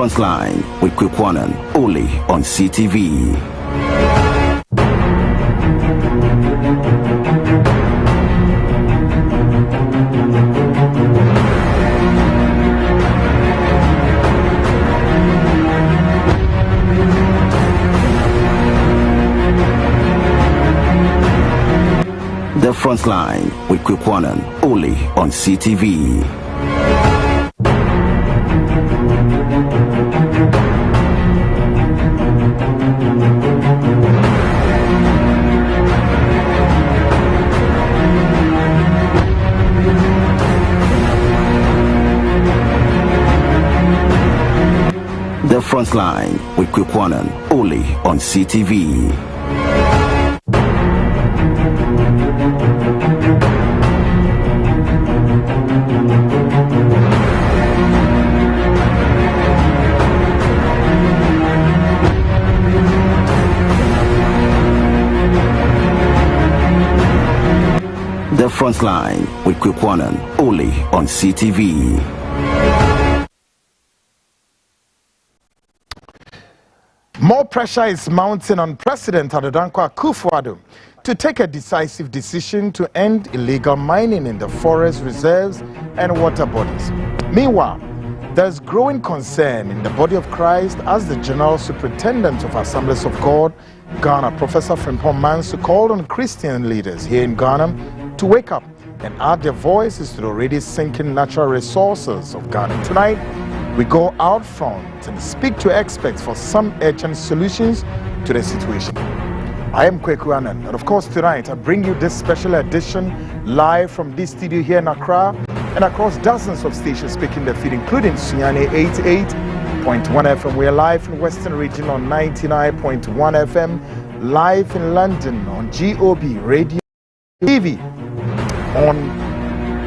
Frontline with Kwekwanan, only on CTV. The Frontline with Kwekwanan, only on CTV. The Frontline with Kwekwanan, only on CTV. The Frontline with Kwekwanan, only on CTV. More pressure is mounting on President Akufo-Addo to take a decisive decision to end illegal mining in the forest reserves and water bodies. Meanwhile, there's growing concern in the body of Christ as the General Superintendent of Assemblies of God, Ghana, Professor Frimpong Manso, called on Christian leaders here in Ghana to wake up and add their voices to the already sinking natural resources of Ghana. Tonight, we go out front and speak to experts for some urgent solutions to the situation. I am Kwekwanan, and of course tonight I bring you this special edition live from this studio here in Accra and across dozens of stations speaking the feed, including Sunyani 88.1 FM. We are live in Western Region on 99.1 FM, live in London on GOB Radio TV, on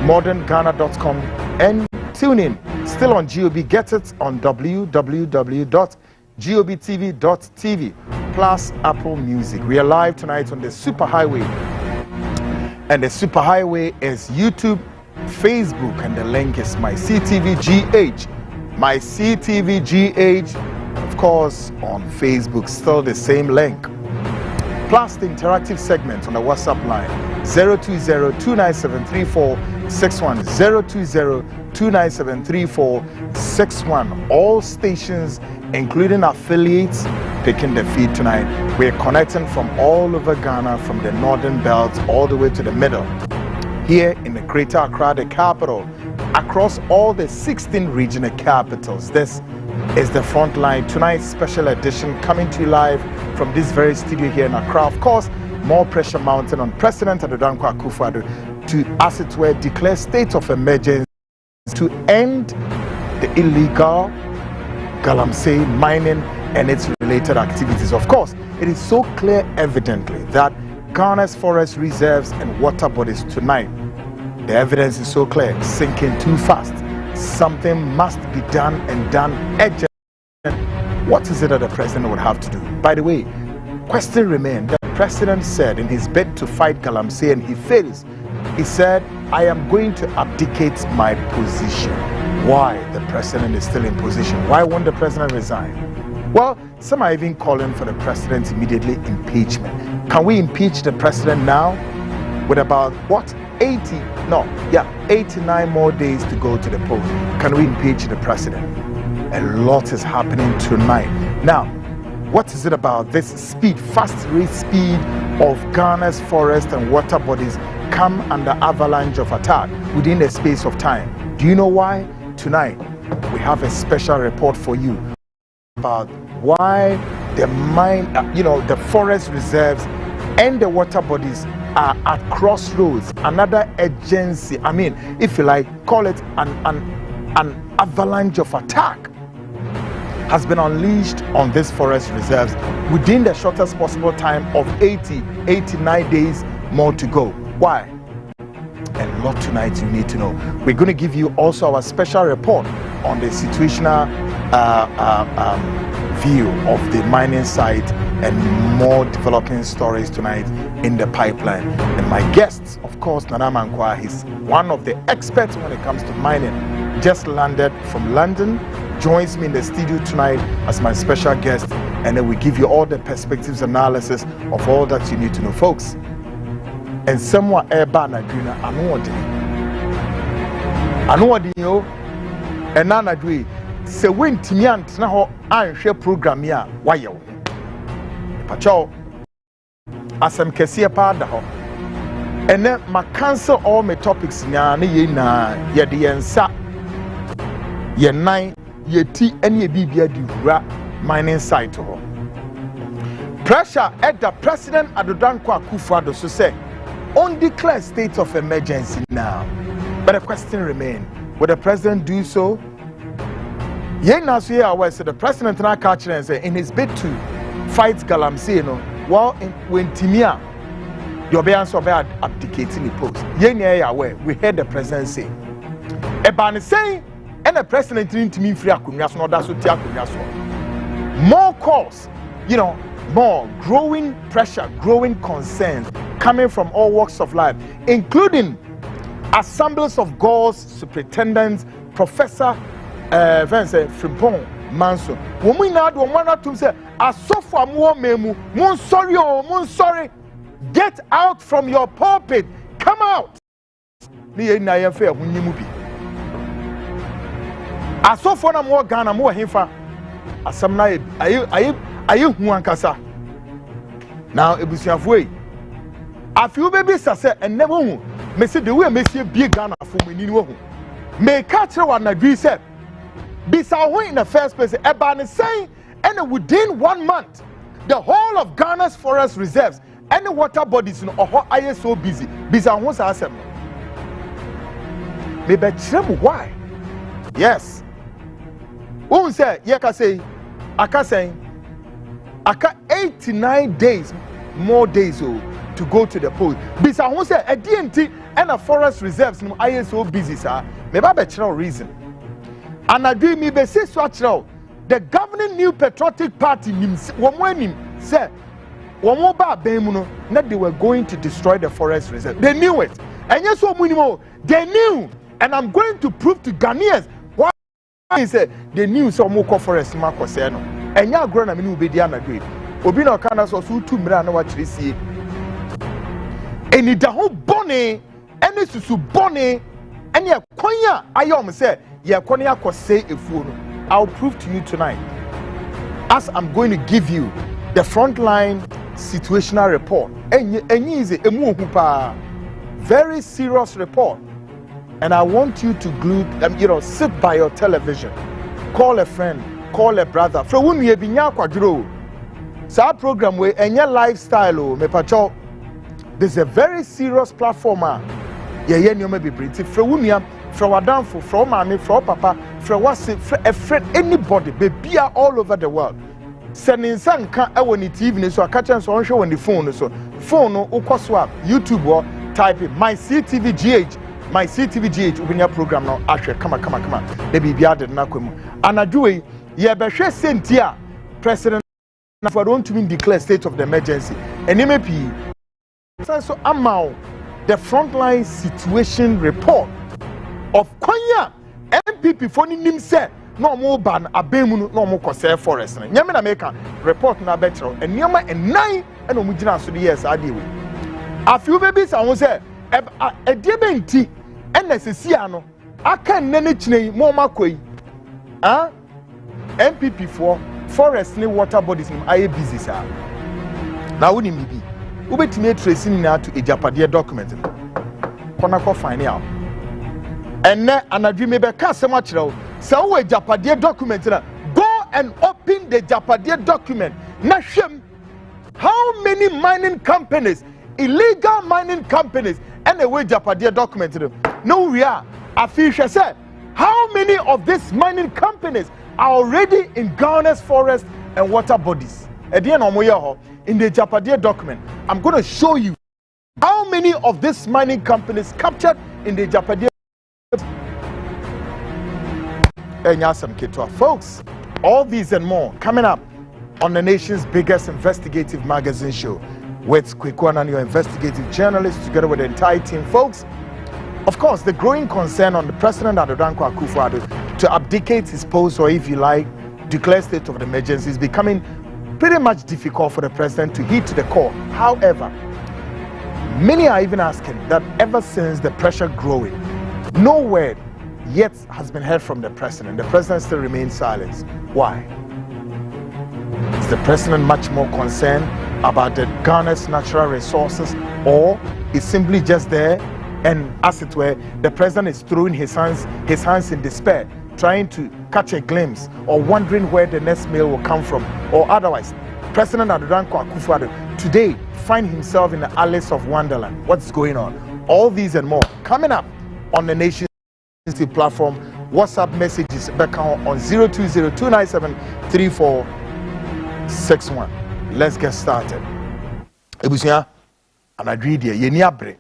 modernghana.com, and tune in. Still on GOB, get it on www.gobtv.tv plus Apple Music. We are live tonight on the Superhighway, and the Superhighway is YouTube, Facebook, and the link is my CTVGH. My CTVGH, of course, on Facebook, still the same link. Plus the interactive segment on the WhatsApp line 020-297-3461, 020-297-3461. All stations, including affiliates, picking the feed tonight. We're connecting from all over Ghana, from the northern belt all the way to the middle. Here in the Greater Accra, the capital, across all the 16 regional capitals. This is the Frontline, tonight's special edition, coming to you live from this very studio here in Accra. Of course, more pressure mounting on President Akufo-Addo to, as it were, declare state of emergency to end the illegal galamsey mining and its related activities. Of course, it is so clear evidently that Ghana's forest reserves and water bodies tonight, the evidence is so clear, sinking too fast. Something must be done, and done urgently. What is it that the president would have to do? By the way, question remains. The president said in his bid to fight galamsey, and he fails. He said, I am going to abdicate my position. Why the president is still in position? Why won't the president resign? Well, some are even calling for the president's immediately impeachment. Can we impeach the president now with about, what, 89 more days to go to the polls? Can we impeach the president? A lot is happening tonight. Now, what is it about this speed, fast rate speed of Ghana's forest and water bodies come under avalanche of attack within a space of time? Do you know why? Tonight, we have a special report for you about why the the forest reserves and the water bodies are at crossroads. Another agency, I mean, if you like, call it an avalanche of attack, has been unleashed on these forest reserves within the shortest possible time of 89 days more to go. Why? A lot tonight you need to know. We're going to give you also our special report on the situational view of the mining site, and more developing stories tonight in the pipeline. And my guests, of course, Nana Mankwa, he's one of the experts when it comes to mining. Just landed from London, joins me in the studio tonight as my special guest, and then we give you all the perspectives analysis of all that you need to know, folks. And someone Ebana Grina, I know what you and Nana Dwe. Se when Timiant now I share program here, why you? Pacho, as I'm Kessia Pada, and then my cancel all my topics na ye the answer. Ye nine, ye tea, and ye bibia di rap mining site. Pressure at the President Akufo-Addo so say, on declare state of emergency now. But the question remains, will the President do so? Ye now see our so the President now catch and say in his bid to fight Galamsey, when Timia, your be answer about abdicating the post. Ye near aware, we heard the President say. Ebani saying, and the President didn't mean free akunyas, no that's what akunyas. More calls, more growing pressure, growing concerns coming from all walks of life, including assemblies of God's superintendents, Professor Frimpong Manso. Woman now do one to say, "Asofa mo memu, mon sorry, get out from your pulpit, come out." Ni na ye fe hunyimu bi. Asofa na mo Ghana mo hemfa. Asam na aye hu ankasa. Now ebusiafo yi. Afiu baby sase enebo hu. Me say the way me see big Ghana for me ni wo hu. Me catch one agree say Bisa in the first place, Ebani saying, and within 1 month, the whole of Ghana's forest reserves and the water bodies in Oho are so busy. Bisa who's asem. Maybe why? Yes. Who say, Yaka say, Aka saying, Aka 89 days, more days to go to the poll. Bisa who say, a DNT and a forest reserves no are so busy, sir. Maybe a reason. And I do me be say so the governing New Patriotic Party said that they were going to destroy the forest reserve. They knew it. And yes, they knew. And I'm going to prove to Ghanaians why he said they knew some more forest Marco Seno. And ya grown a minu be Diana Grade. Obino Canas was 2 million what you see. And it the whole bonnet and this is bonnet and ya quanya I say. I'll prove to you tonight, as I'm going to give you the frontline situational report. Very serious report. And I want you to glue, sit by your television, call a friend, call a brother. For when you be nyakwadro, so our program we enye lifestyle me pacho. There's a very serious platform. From Adamfo, from Mami, from Papa, from Wasi, from a friend, anybody, baby all over the world. Sending some can't when it's evening, so I catch us on show on the phone. So, phone or swap, YouTube or type it, my CTVGH, open your program now. Actually, come on. Baby, be added Nakum. And I do it, Beshe Sentia, President, for don't to declare state of the emergency. And MAP, so Amau, the frontline situation report. Of Konya MPP for him said no more ban abemu no more cause forest. Nyame na make report na better and nyama and 9 and omugina so the years adewe. Afiu baby say say e die benti and nesesi ano aka nene chine mo makoi. MPP for forest ni water bodies ni aye busy sir. Na woni bibi. Wo betime tracing na to ejapade document. Kona ko find out. And then anadwi me be ka sem akirao so we japade document na go and open the japade document na hwem how many mining companies, illegal mining companies, and the way japade document no we are afisha say how many of these mining companies are already in Ghana's forest and water bodies in the japade document. I'm going to show you how many of these mining companies captured in the japade. Folks, all these and more coming up on the nation's biggest investigative magazine show with Kwekwan and your investigative journalists together with the entire team. Folks, of course, the growing concern on the President Akufo-Addo to abdicate his post, or if you like, declare state of emergency, is becoming pretty much difficult for the president to heed to the core. However, many are even asking that ever since the pressure growing, no word yet has been heard from the president. The president still remains silent. Why? Is the president much more concerned about the Ghana's natural resources, or is simply just there and, as it were, the president is throwing his hands in despair, trying to catch a glimpse or wondering where the next meal will come from, or otherwise? President Akufo-Addo today find himself in the alleys of Wonderland. What's going on? All these and more coming up on the Nation platform. WhatsApp messages back on 020-297-3461. Let's get started. Ebusia anadridie yeni abre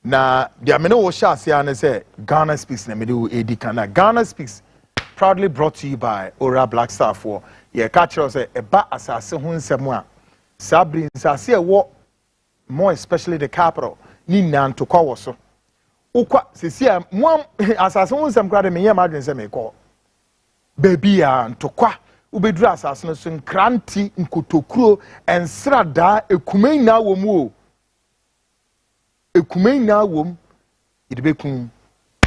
na dia me no wo sha ase an say Ghana Speaks na me do edi kana. Ghana Speaks proudly brought to you by Ora Black Star for ye catch us eba asase ho nsem a sabri nsase e wo, more especially the capital ni nantokwa wo so ukwa sesia mo asase ho nsem kra de me ye ma dwen se me ko baby a ntokwa ubeduru asase no so nkranti nkotokuro ensrada ekumen na wo mu o ekumen na wo m idebekun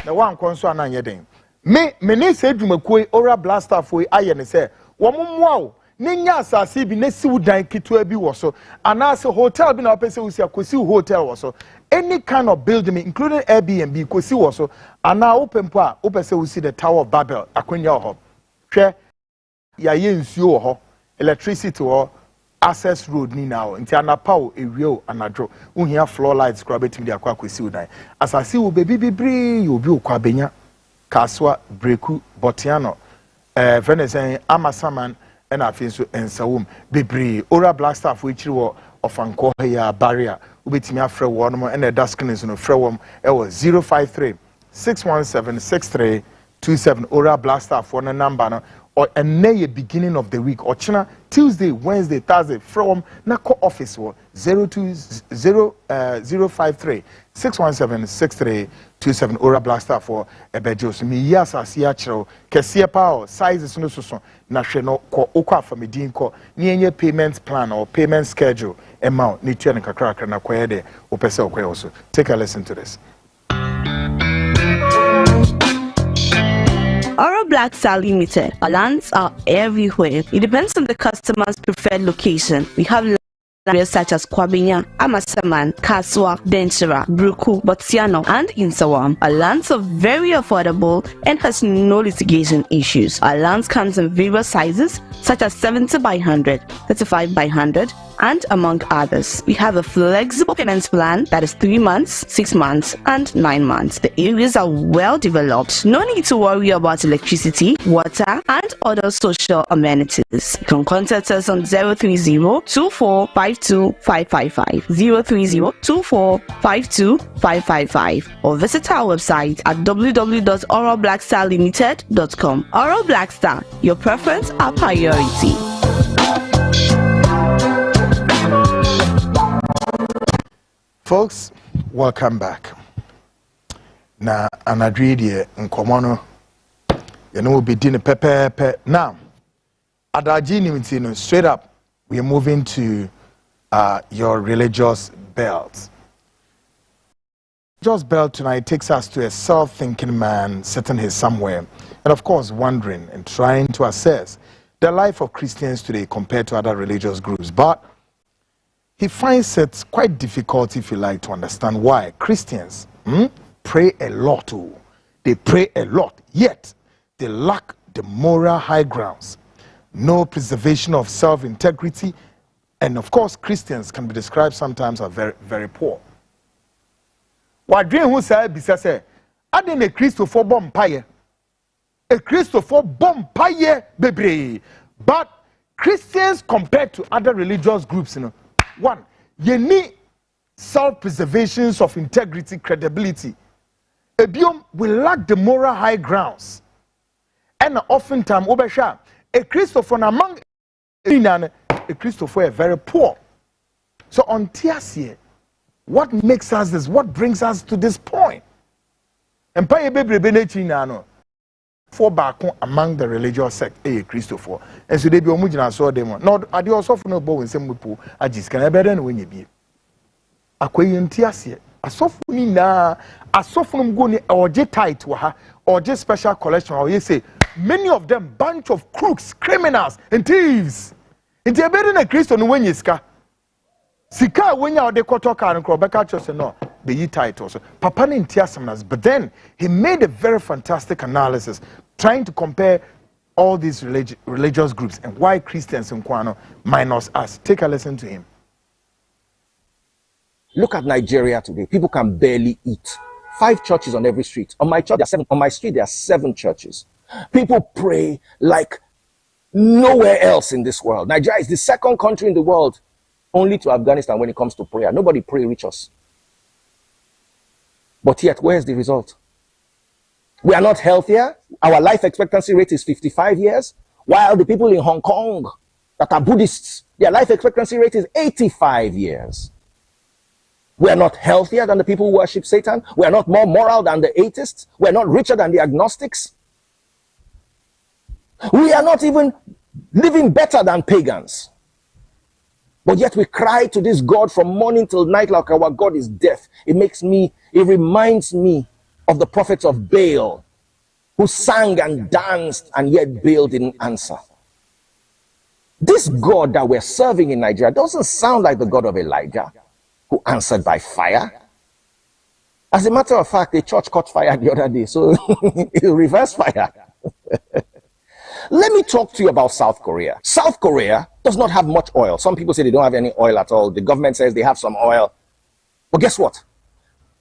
na wan konso ananye den me ne se dwumakoi Ora Blaster for aye ne se wo mommoa o ne nya asase bi ne siw dan kitwa bi wo so anase hotel bi na opese wo si akosi hotel wo so, any kind of building including Airbnb kosi wo so ana opempo a opese wo si the Tower of Babel akwanya ho hwe ya ye nsuo ho, electricity ho, access road ni now nti anapa o ewio anadro uhia floor lights kra betimi de akwa akosi wo dan asase wo bebi bibiri obi okwa benya kaswa breku botiano Venesen Amasaman and Afinso and Sawum Bibri Ora Black Staff which were of Ankoya barrier Ubitimia Fre one and a Duskin is on a Frewom 053-617-6327 Ora Black Staff one number or a nay beginning of the week or China Tuesday, Wednesday, Thursday from Nako office or 020-053-617-6327 Ora Blaster for a bedros. Me yes, I see actual Kessia power sizes no so national ko okwa for me din ko near payment plan or payment schedule amount need to crack and acquire there or also. Take a listen to this. Ora Black Star Limited. Our lands are everywhere. It depends on the customer's preferred location. We have areas such as Kwabenya, Amasaman, Kaswa, Denchira, Bruku, Botsiano, and Insawam. Our lands are very affordable and has no litigation issues. Our lands comes in various sizes such as 70 by 100, 35 by 100, and among others. We have a flexible payment plan that is 3 months, 6 months, and 9 months. The areas are well developed. No need to worry about electricity, water, and other social amenities. You can contact us on 030-2452-555, 030-2452-555, or visit our website at www.oralblackstarlimited.com. Oral Black Star, your preference, our priority. Folks, welcome back. Na anadridie nkomono yene will be din pepe. Now, adaji nimitino straight up we are moving to your religious belt. Religious belt tonight takes us to a self-thinking man sitting here somewhere and of course wondering and trying to assess the life of Christians today compared to other religious groups, but he finds it quite difficult, if you like, to understand why Christians pray a lot. They pray a lot, yet they lack the moral high grounds, no preservation of self-integrity, and of course, Christians can be described sometimes as very, very poor. What dream who said, "Bisase, I didn't a Christopher Bompire, a Christopher Bompire, baby." But Christians, compared to other religious groups, you know. One, you need self-preservations of integrity, credibility. Ebiom will lack the moral high grounds. And oftentimes, Obesha, a Christopher among a Christopher are very poor. So on Tiasie, what makes us this? What brings us to this point? Empire baby benechina no. for back among the religious sect, Christopher. And so they be omujina so them. Not ade also for no bo in some people, I just can better than when you be. Akweyantiase, asofu ni na, asofu go ni oje tight wa or just special collection, or you say many of them bunch of crooks, criminals, and thieves. Inti better than Christo no when you ska. Sika when you de kotoka and Krobeka just no. Be ye tight also. Papa ni ntiasamnas, but then he made a very fantastic analysis trying to compare all these religious groups and why Christians in Kwano minus us. Take a listen to him. Look at Nigeria today. People can barely eat. 5 churches on every street. On my church, there are 7. On my street, there are 7 churches. People pray like nowhere else in this world. Nigeria is the 2nd country in the world, only to Afghanistan when it comes to prayer. Nobody pray reach us. But yet, where's the result? We are not healthier. Our life expectancy rate is 55 years, while the people in Hong Kong that are Buddhists, their life expectancy rate is 85 years. We are not healthier than the people who worship Satan. We are not more moral than the atheists. We are not richer than the agnostics. We are not even living better than pagans. But yet we cry to this God from morning till night like our God is deaf. It reminds me of the prophets of Baal who sang and danced and yet Baal didn't answer. This God that we're serving in Nigeria doesn't sound like the God of Elijah, who answered by fire. As a matter of fact, the church caught fire the other day, so it reverse fire. Let me talk to you about South Korea. South Korea does not have much oil. Some people say they don't have any oil at all. The government says they have some oil. But guess what?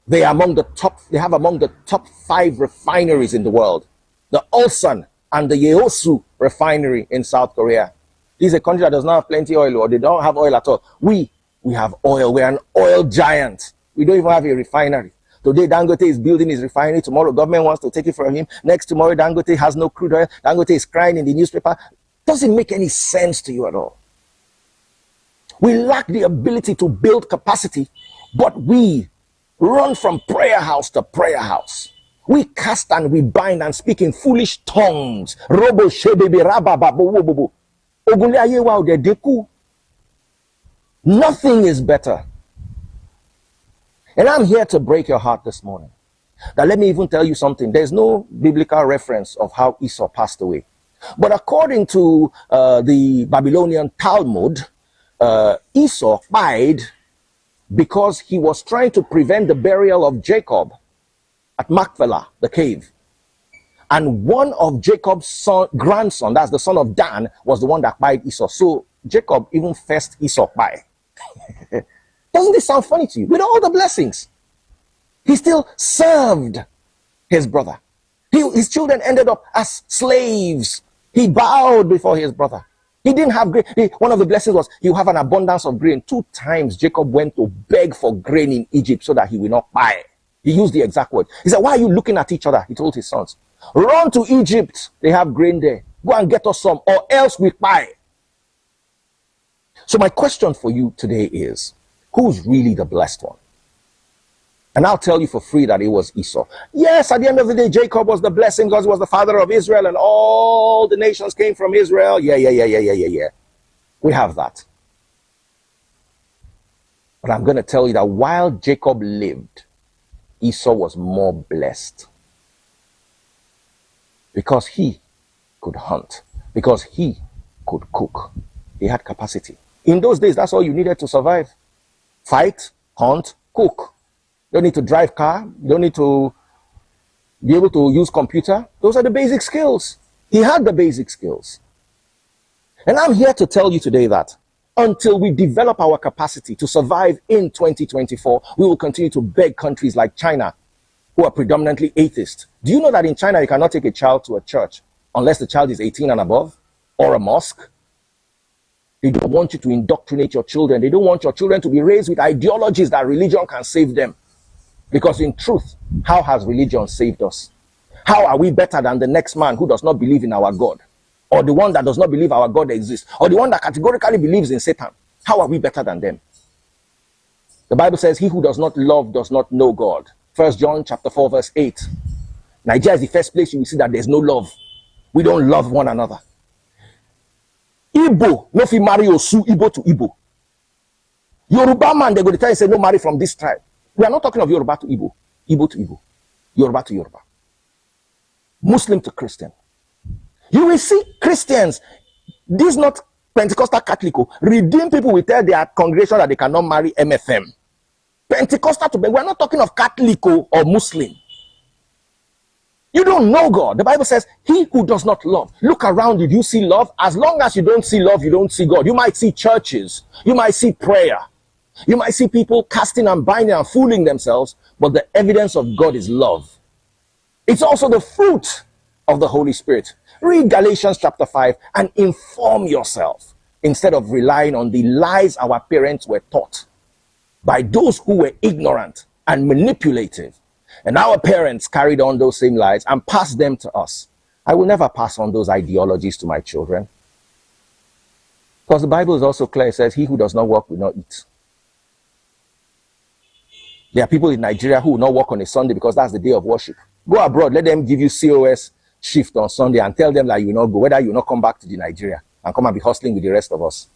They have among the top 5 refineries in the world. The Ulsan and the Yeosu refinery in South Korea. This is a country that does not have plenty oil, or they don't have oil at all. We have oil. We're an oil giant. We don't even have a refinery. Today, Dangote is building his refinery. Tomorrow, government wants to take it from him. Next tomorrow, Dangote has no crude oil. Dangote is crying in the newspaper. Doesn't make any sense to you at all. We lack the ability to build capacity, but we run from prayer house to prayer house. We cast and we bind and speak in foolish tongues. Robo shebebe rabababobobo. Ogunle aye wa ode deku. Nothing is better. And I'm here to break your heart this morning. Now let me even tell you something. There's no biblical reference of how Esau passed away. But according to the Babylonian Talmud, Esau died because he was trying to prevent the burial of Jacob at Machpelah, the cave. And one of Jacob's grandson, that's the son of Dan, was the one that died Esau. So Jacob even first Esau by. Doesn't this sound funny to you? With all the blessings, he still served his brother. His children ended up as slaves. He bowed before his brother. He didn't have grain. One of the blessings was you have an abundance of grain. 2 times Jacob went to beg for grain in Egypt so that he will not buy. He used the exact word. He said, why are you looking at each other? He told his sons, run to Egypt. They have grain there. Go and get us some, or else we buy. So my question for you today is, who's really the blessed one? And I'll tell you for free that it was Esau. Yes, at the end of the day, Jacob was the blessing because he was the father of Israel and all the nations came from Israel. Yeah. We have that. But I'm going to tell you that while Jacob lived, Esau was more blessed. Because he could hunt. Because he could cook. He had capacity. In those days, that's all you needed to survive. Fight, hunt, cook. You don't need to drive car. You don't need to be able to use computer. Those are the basic skills. He had the basic skills. And I'm here to tell you today that until we develop our capacity to survive in 2024, we will continue to beg countries like China, who are predominantly atheist. Do you know that in China, you cannot take a child to a church unless the child is 18 and above, or a mosque? They don't want you to indoctrinate your children. They don't want your children to be raised with ideologies that religion can save them. Because in truth, how has religion saved us? How are we better than the next man who does not believe in our God? Or the one that does not believe our God exists? Or the one that categorically believes in Satan? How are we better than them? The Bible says, he who does not love does not know God. 1 John chapter 4 verse 8. Nigeria is the first place you will see that there's no love. We don't love one another. Igbo, no fi marry Osu, Igbo to Igbo. Yoruba man, they're going to tell you, say, no marry from this tribe. We are not talking of Yoruba to Igbo, Igbo to Igbo, Yoruba to Yoruba, Muslim to Christian. You will see Christians, these not Pentecostal Catholic, redeemed people will tell their congregation that they cannot marry MFM. Pentecostal to, we're not talking of Catholic or Muslim. You don't know God. The Bible says, he who does not love. Look around you. Do you see love? As long as you don't see love, you don't see God. You might see churches. You might see prayer. You might see people casting and binding and fooling themselves. But the evidence of God is love. It's also the fruit of the Holy Spirit. Read Galatians chapter 5 and inform yourself instead of relying on the lies our parents were taught by those who were ignorant and manipulative. And our parents carried on those same lies and passed them to us. I will never pass on those ideologies to my children. Because the Bible is also clear. It says, he who does not work will not eat. There are people in Nigeria who will not work on a Sunday because that's the day of worship. Go abroad, let them give you COS shift on Sunday and tell them that you will not go, whether you will not come back to the Nigeria and come and be hustling with the rest of us.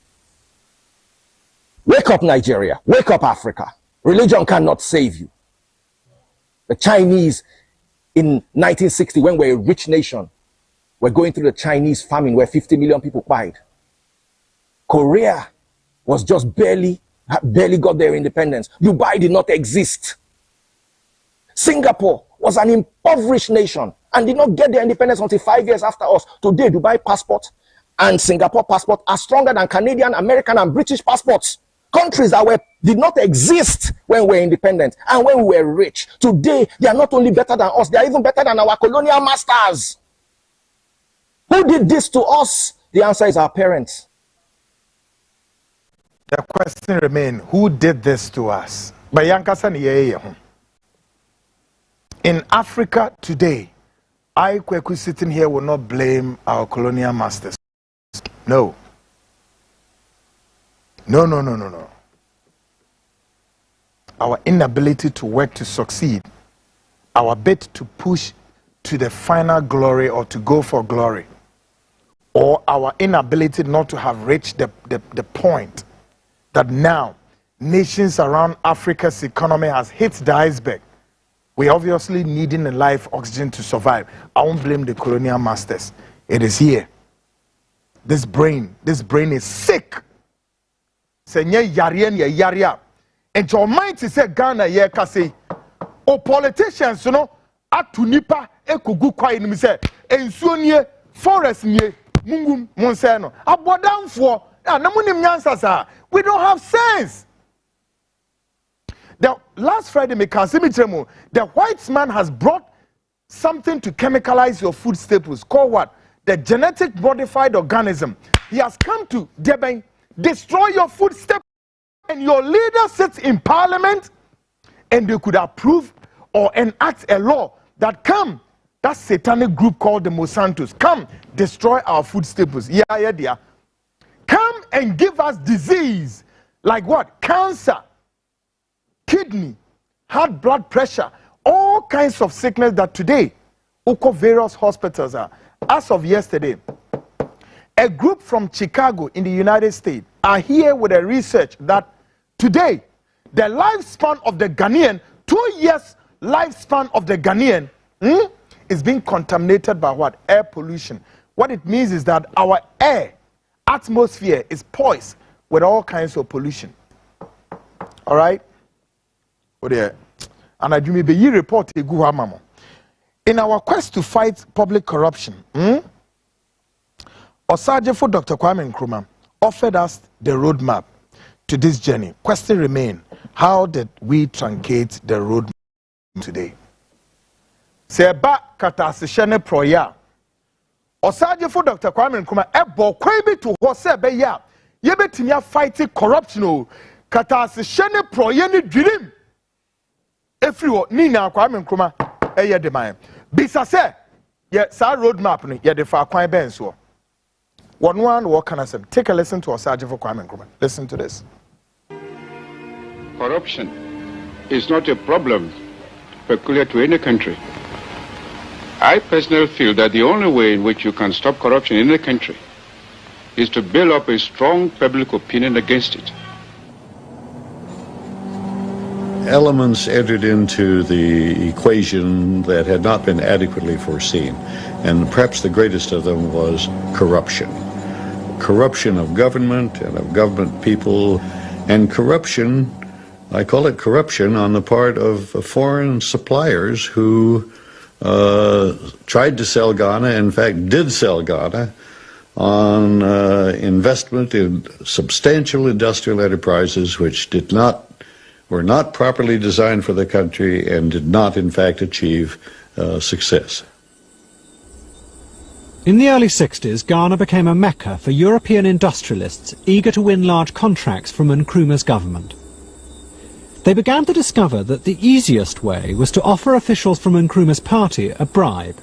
Wake up, Nigeria. Wake up, Africa. Religion cannot save you. The Chinese in 1960, when we were a rich nation, were going through the Chinese famine where 50 million people died. Korea was just barely got their independence. Dubai did not exist. Singapore was an impoverished nation and did not get their independence until 5 years after us. Today, Dubai passport and Singapore passport are stronger than Canadian, American, and British passports. Countries that did not exist when we were independent and when we were rich. Today, they are not only better than us, they are even better than our colonial masters. Who did this to us? The answer is our parents. The question remains, who did this to us? In Africa today, I, Kweku, sitting here will not blame our colonial masters. No. No. Our inability to work to succeed, our bid to push to the final glory or to go for glory, or our inability not to have reached the point that now nations around Africa's economy has hit the iceberg. We're obviously needing a life oxygen to survive. I won't blame the colonial masters. It is here. This brain is sick. Senye yarian ye yaria. And your mind is a Ghana ye kasi. O politicians, you know, atunipa ekugu kwa inimi se. Ensuonye forest nye mungum monseno. Abodamfo. Namunim nyansa. We don't have sense. The last Friday, the white man has brought something to chemicalize your food staples called what? The genetic modified organism. He has come to destroy your food staples. And your leader sits in parliament and they could approve or enact a law that that satanic group called the Monsantos, come destroy our food staples. Yeah. Come and give us disease like what? Cancer, kidney, high blood pressure, all kinds of sickness that today, various hospitals are. As of yesterday, a group from Chicago in the United States are here with a research that today, the lifespan of the Ghanaian, 2 years lifespan of the Ghanaian is being contaminated by what? Air pollution. What it means is that our air, atmosphere is poised with all kinds of pollution. All right? And I do maybe you report a good mamo. In our quest to fight public corruption, Osajefo Dr. Kwame Nkrumah offered us the roadmap to this journey. Question remain, how did we truncate the roadmap today? Seba katasishene proya. Osajefo Dr. Kwame Nkrumah ebo kwebi to hosebe ya. Yebetinya fighting corruption. Katasishene proya ni dream. Everyone Nina Kwame Nkrumah eye de man. Bisa se ye sa roadmap ni ye de fa kwan ben so. One what can I say? Take a listen to Osajefo Kwame Nkrumah. Listen to this. Corruption is not a problem peculiar to any country. I personally feel that the only way in which you can stop corruption in a country is to build up a strong public opinion against it. Elements entered into the equation that had not been adequately foreseen, and perhaps the greatest of them was corruption. Corruption of government and of government people, and corruption, I call it corruption, on the part of foreign suppliers who tried to sell Ghana, in fact did sell Ghana, on investment in substantial industrial enterprises which were not properly designed for the country and did not in fact achieve success. In the early 60s, Ghana became a mecca for European industrialists eager to win large contracts from Nkrumah's government. They began to discover that the easiest way was to offer officials from Nkrumah's party a bribe.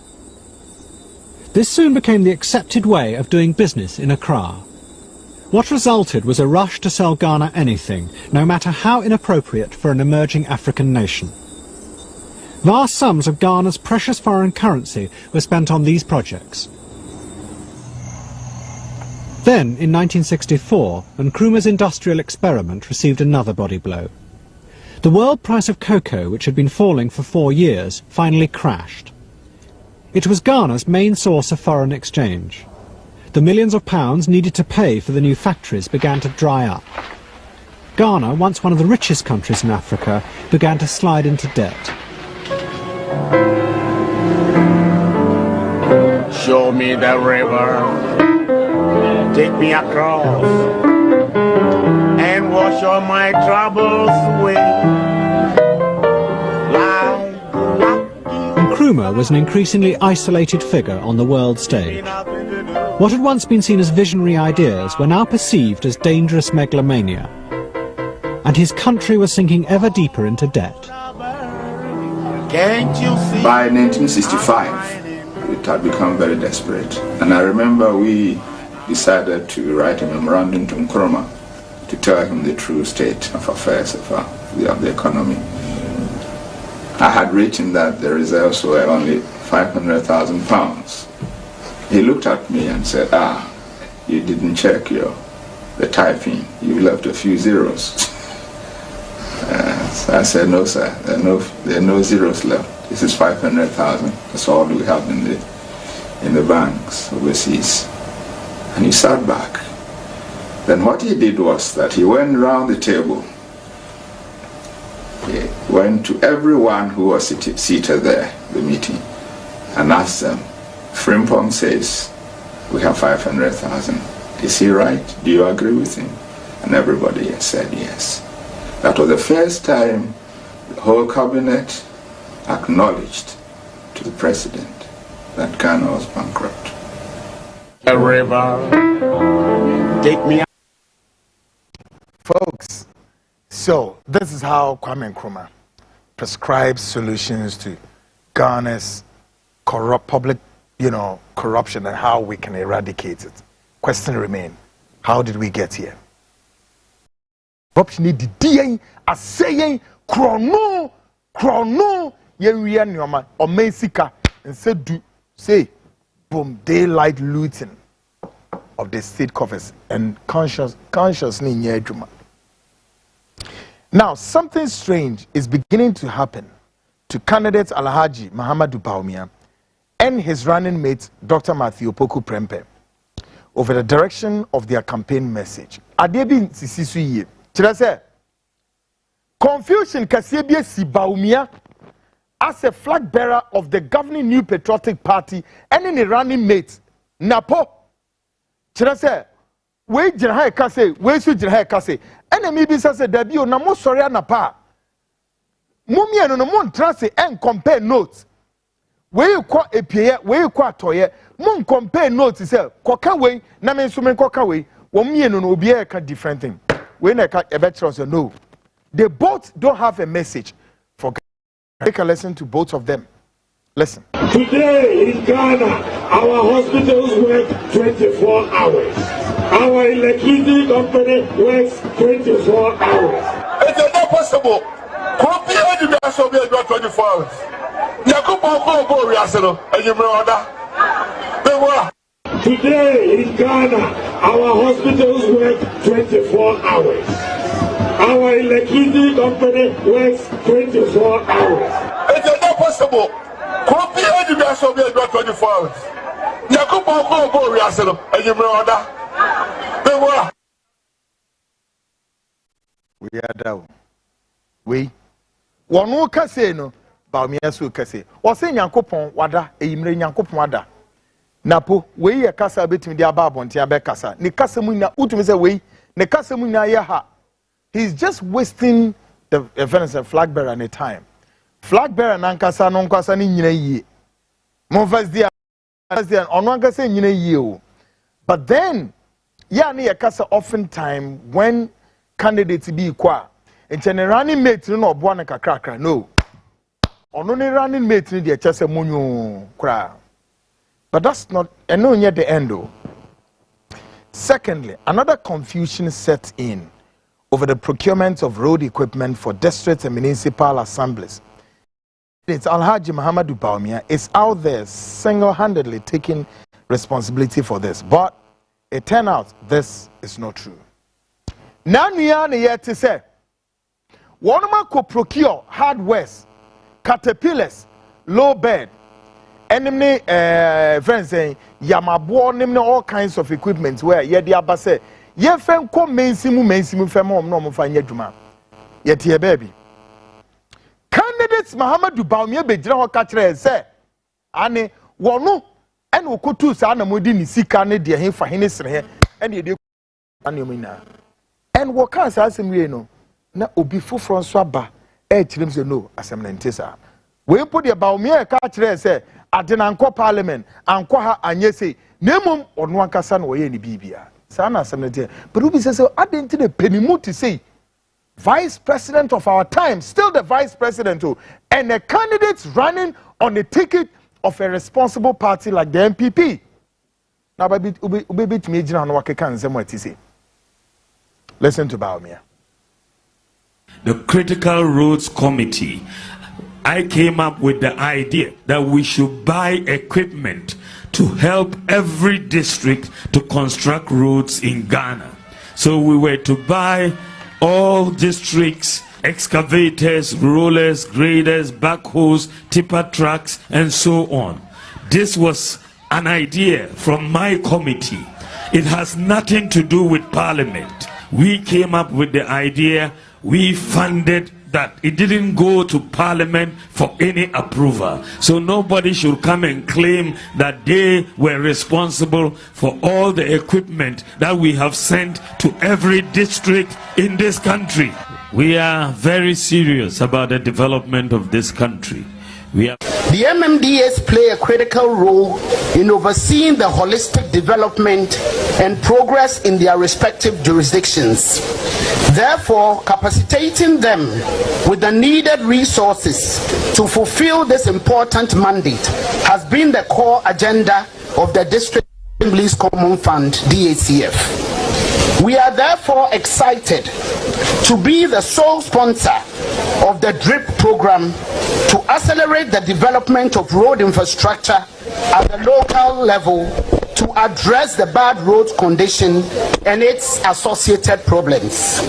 This soon became the accepted way of doing business in Accra. What resulted was a rush to sell Ghana anything, no matter how inappropriate for an emerging African nation. Vast sums of Ghana's precious foreign currency were spent on these projects. Then, in 1964, Nkrumah's industrial experiment received another body blow. The world price of cocoa, which had been falling for 4 years, finally crashed. It was Ghana's main source of foreign exchange. The millions of pounds needed to pay for the new factories began to dry up. Ghana, once one of the richest countries in Africa, began to slide into debt. Show me the river, take me across, and wash all my troubles away. Nkrumah was an increasingly isolated figure on the world stage. What had once been seen as visionary ideas were now perceived as dangerous megalomania. And his country was sinking ever deeper into debt. By 1965, it had become very desperate. And I remember we decided to write a memorandum to Nkrumah to tell him the true state of affairs of the economy. I had written that the reserves were only £500,000. He looked at me and said, you didn't check the typing. You left a few zeros. So I said, no, sir, there are no zeros left. This is 500,000. That's all we have in the banks overseas. And he sat back. Then what he did was that he went round the table. He went to everyone who was seated there, the meeting, and asked them, Frimpong says, we have 500,000. Is he right? Do you agree with him? And everybody said yes. That was the first time the whole cabinet acknowledged to the president that Ghana was bankrupt. The river, take me out. Folks, so this is how Kwame Nkrumah prescribes solutions to Ghana's public corruption and how we can eradicate it. Question remains, how did we get here? Corruption need the DA as saying chrono yenria nyoma or mesika and say boom daylight looting of the state coffers and consciously nyejuma. Now something strange is beginning to happen to candidate Alhaji Mahamadou Bawumia and his running mate Dr. Matthew Opoku Prempeh over the direction of their campaign message. Adebi sisisu ye. Chira say confusion kasebie si Bawumia as a flag bearer of the governing New Patriotic Party and in a running mate Napo. Chira say we jira kase we su jira kase enemy bi say dabi o na mo sori anapa. Mumie no mo ntrase en compare notes. Where you call a peer, where you call toye, mon compare notes, say, coca way, na men sumen coca way, 1 million no be a different thing. When I can't a no. They both don't have a message for Ghana. Take a lesson to both of them. Listen. Today in Ghana, our hospitals work 24 hours. Our electricity company works 24 hours. It's not possible. Compare the 24 hours. Today in Ghana, our hospitals work 24 hours. Our electricity company works 24 hours. It's not possible. Copy the best of your 24 hours. We are down. We one who can say no, Baumia so can say. Or say Yankopon wada, a Yimre Yankopon wada. Napo, we a casa between the Ababon, Tiabe Casa. Ni Casamuna, Utumis away, Ne Casamuna Yaha. He's just wasting the events of flag bearer at a time. Flag bearer Nankasa, Nonkasa, Nina. Monfas dia, on one can say Nina. But then, Yani a casa oftentimes when candidates be qua. And running mate no one cracker no. On only running mate in the chess munyo cry. But that's not and no yet the end though. Secondly, another confusion set in over the procurement of road equipment for district and municipal assemblies. It's Alhaji Muhammadu Baumia is out there single-handedly taking responsibility for this. But it turned out this is not true. Now we are yet to say one man could procure hardwares, caterpillars, low bed, enemy friends saying Yamabuo all kinds of equipment where ye the abba say ye fen ko mensimu fem no mo fa nyadwuma yet ye baby candidates Muhammadu Baumia begyina ho ka kire say ane wono ene okotu sa na modi ni sika ne de he fa he ne sere he ene de ane omina and what can say asem no na obi foforo nso aba e kirem say no asem na ntesa we put the Baumia ka kire say adena anko parliament anko ha anye say nemum ono ankasa na woye ni bibia sa na asem na te but obi say adenti the penimu to say vice president of our time still the vice president and the candidates running on the ticket of a responsible party like the MPP now baby obi to me jina no wakeka nsem wati say listen to Baumia. The Critical Roads Committee, I came up with the idea that we should buy equipment to help every district to construct roads in Ghana. So we were to buy all districts, excavators, rollers, graders, backhoes, tipper trucks, and so on. This was an idea from my committee. It has nothing to do with Parliament. We came up with the idea, we funded that. It didn't go to Parliament for any approval. So nobody should come and claim that they were responsible for all the equipment that we have sent to every district in this country. We are very serious about the development of this country. The MMDAs play a critical role in overseeing the holistic development and progress in their respective jurisdictions. Therefore, capacitating them with the needed resources to fulfill this important mandate has been the core agenda of the District Assembly's Common Fund, DACF. We are therefore excited to be the sole sponsor of the DRIP program to accelerate the development of road infrastructure at the local level to address the bad road condition and its associated problems.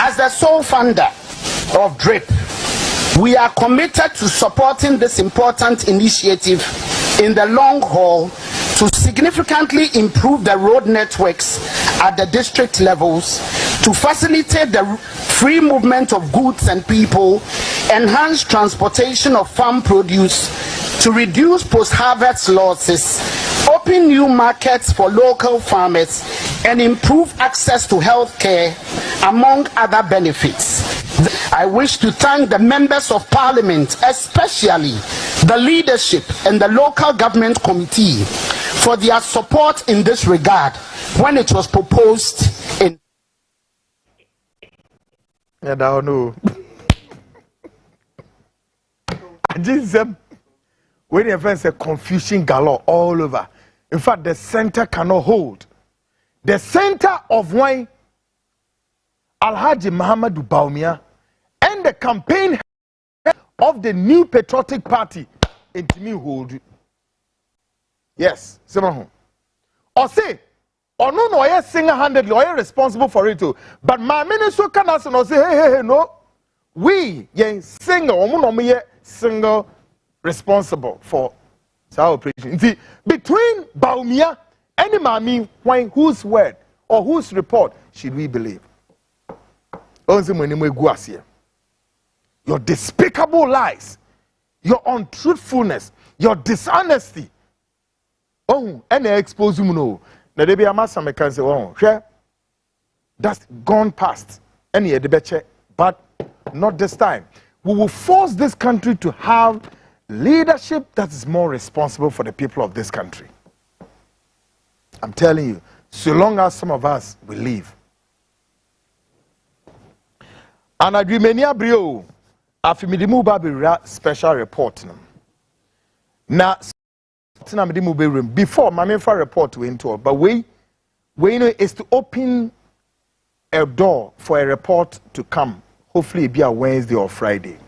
As the sole funder of DRIP, we are committed to supporting this important initiative in the long haul to significantly improve the road networks at the district levels, to facilitate the free movement of goods and people, enhance transportation of farm produce, to reduce post-harvest losses, open new markets for local farmers, and improve access to health care, among other benefits. I wish to thank the members of Parliament, especially the leadership and the local government committee, for their support in this regard when it was proposed in. I don't know. I just when you find a confusion galore all over. In fact, the center cannot hold. The center of why Alhaji Muhammadu Baumia and the campaign of the New Patriotic Party into me hold. Yes, Semaho. Or say, or no, single-handedly, or responsible for it too. But my minister can also say, hey, no, we single responsible for our operation. See, between Baumia and Mami, whose word or whose report should we believe? Your despicable lies, your untruthfulness, your dishonesty. Oh, and they expose you no. Now they be a master can say, oh, sure, that's gone past. Any the beche, but not this time. We will force this country to have leadership that is more responsible for the people of this country. I'm telling you, so long as some of us will leave. And I mania brio afimidimu babi special report. Now before my main report went to, but we know is to open a door for a report to come. Hopefully, it be a Wednesday or Friday.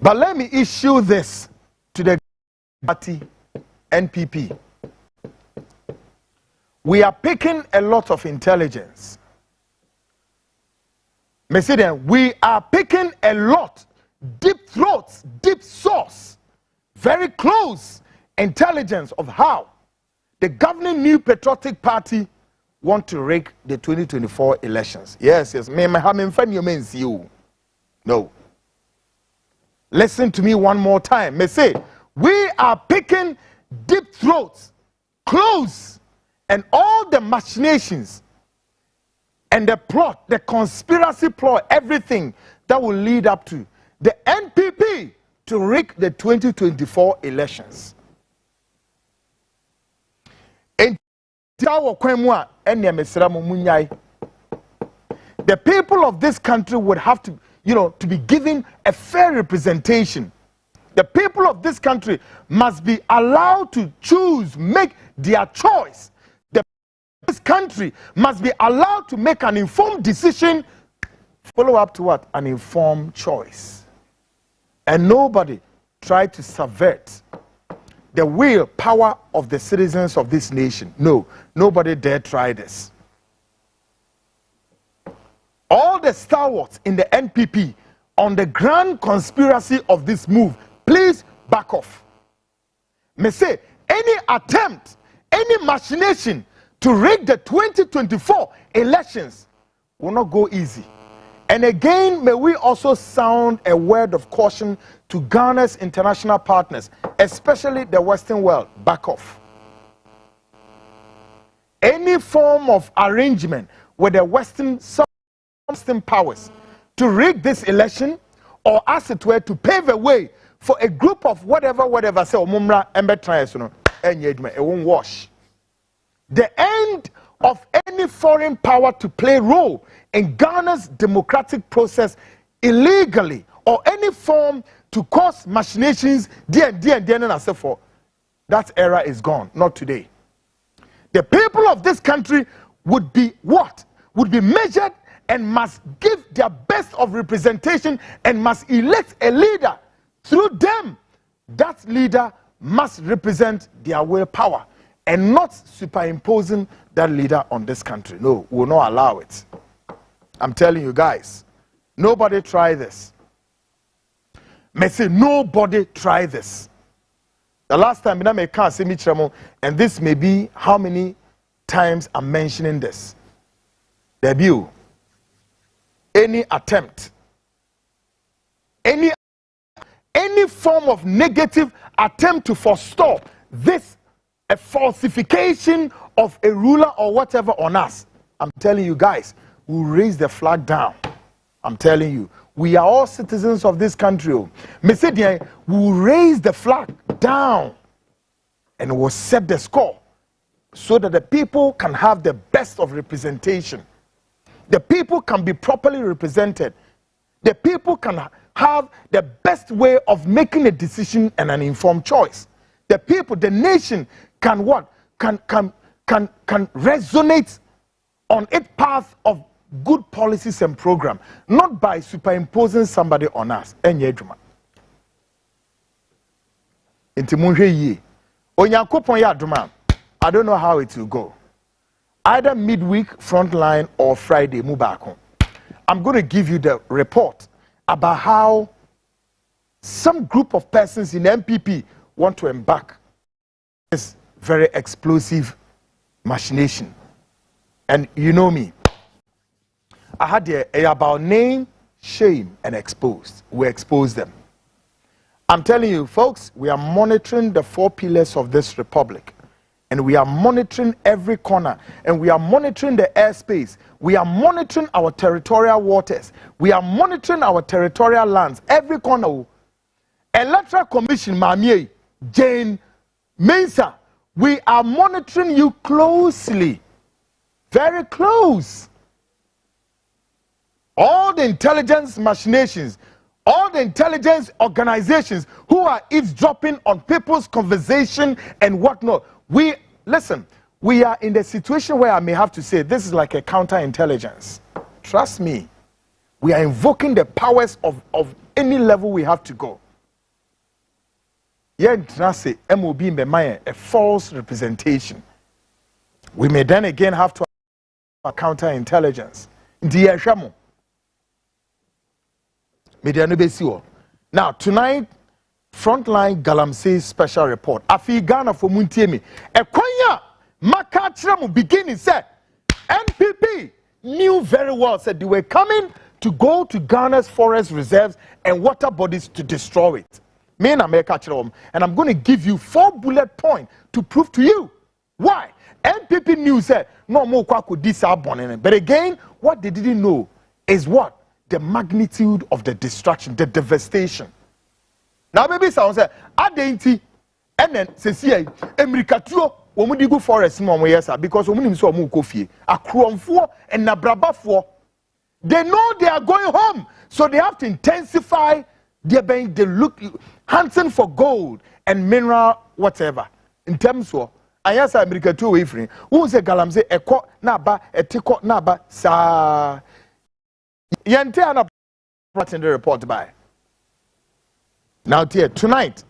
But let me issue this to the party NPP. We are picking a lot of intelligence. We are picking a lot, deep throats, deep source, very close intelligence of how the governing New Patriotic Party want to rig the 2024 elections. Yes. No. Listen to me one more time. We are picking deep throats, close, and all the machinations and the plot, the conspiracy plot, everything that will lead up to the NPP to rig the 2024 elections. The people of this country would have to, to be given a fair representation. The people of this country must be allowed to choose, make their choice. This country must be allowed to make an informed decision, follow up to what? An informed choice. And nobody try to subvert the will, power of the citizens of this nation. No, nobody dare try this. All the stalwarts in the NPP on the grand conspiracy of this move, please back off. Me say, any attempt, any machination to rig the 2024 elections will not go easy. And again, may we also sound a word of caution to Ghana's international partners, especially the Western world. Back off. Any form of arrangement with the Western powers to rig this election, or as it were, to pave a way for a group of whatever, say, Omumra, it won't wash. The end of any foreign power to play a role in Ghana's democratic process illegally, or any form to cause machinations, and so forth. That era is gone, not today. The people of this country would be what? Would be measured and must give their best of representation and must elect a leader. Through them, that leader must represent their willpower and not superimposing that leader on this country. No, we will not allow it. I'm telling you guys, nobody try this. May say nobody try this. The last time I can't say me, and this may be how many times I'm mentioning this. Debut. Any attempt, any form of negative attempt to forestall this, a falsification of a ruler or whatever on us, I'm telling you guys, we'll raise the flag down. I'm telling you, we are all citizens of this country. We will raise the flag down and we'll set the score so that the people can have the best of representation. The people can be properly represented. The people can have the best way of making a decision and an informed choice. The people, the nation can what? Can resonate on its path of good policies and program, not by superimposing somebody on us. Enye adwuma. Inti munhwe yi. Onyankopon ya adwuma. I don't know how it will go. Either midweek, frontline, or Friday, move back home. I'm going to give you the report about how some group of persons in MPP want to embark this very explosive machination. And you know me. I had about name, shame, and exposed. We exposed them. I'm telling you, folks, we are monitoring the 4 pillars of this republic. And we are monitoring every corner. And we are monitoring the airspace. We are monitoring our territorial waters. We are monitoring our territorial lands. Every corner. Electoral Commission, Mamie, Jane, Mensa, we are monitoring you closely. Very close. All the intelligence machinations, all the intelligence organizations who are eavesdropping on people's conversation and whatnot. Listen, we are in the situation where I may have to say this is like a counterintelligence. Trust me. We are invoking the powers of any level we have to go. Say MOB in a false representation. We may then again have to have counterintelligence. Now, tonight, Frontline Galamsey special report. Afi Ghana for Muntiemi. Ekwanya Makachramu beginning said NPP knew very well, said they were coming to go to Ghana's forest reserves and water bodies to destroy it. Me and America, and I'm going to give you 4 bullet points to prove to you why. NPP knew said no more could this happen. But again, what they didn't know is what? The magnitude of the destruction, the devastation. Now, baby, someone said, Adenti, and then says, Emricatuo, Womudigo Forest, Momoyesa, because Womunim so Mukofi, a Kromfo and Nabrabafo. They know they are going home, so they have to intensify their bank, they look hunting for gold and mineral, whatever. In terms of, I asked Emricatuo way free, who say Galamse, a court naba, a ticket naba, sa Yente and a in the report by. Now, dear, tonight,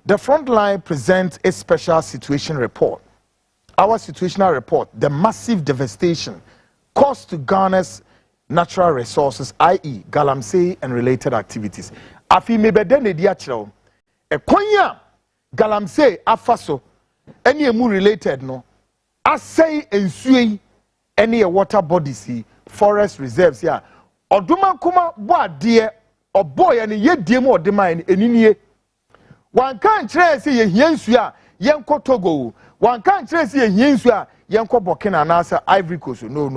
the Frontline presents a special situation report. Our situational report, the massive devastation caused to Ghana's natural resources, i.e., Galamsey and related activities. Afi mebedene diachro. Konya Galamsey afaso any emu related no. Asay ensue any water bodies, forest reserves ya. Oduma kuma boa dear. O boy and ye demo de mine eninie. One can't trace ye hiensua, yanko Togo. One can't trace ye hiensua, yanko Burkina Nasa, Ivory Coast. No.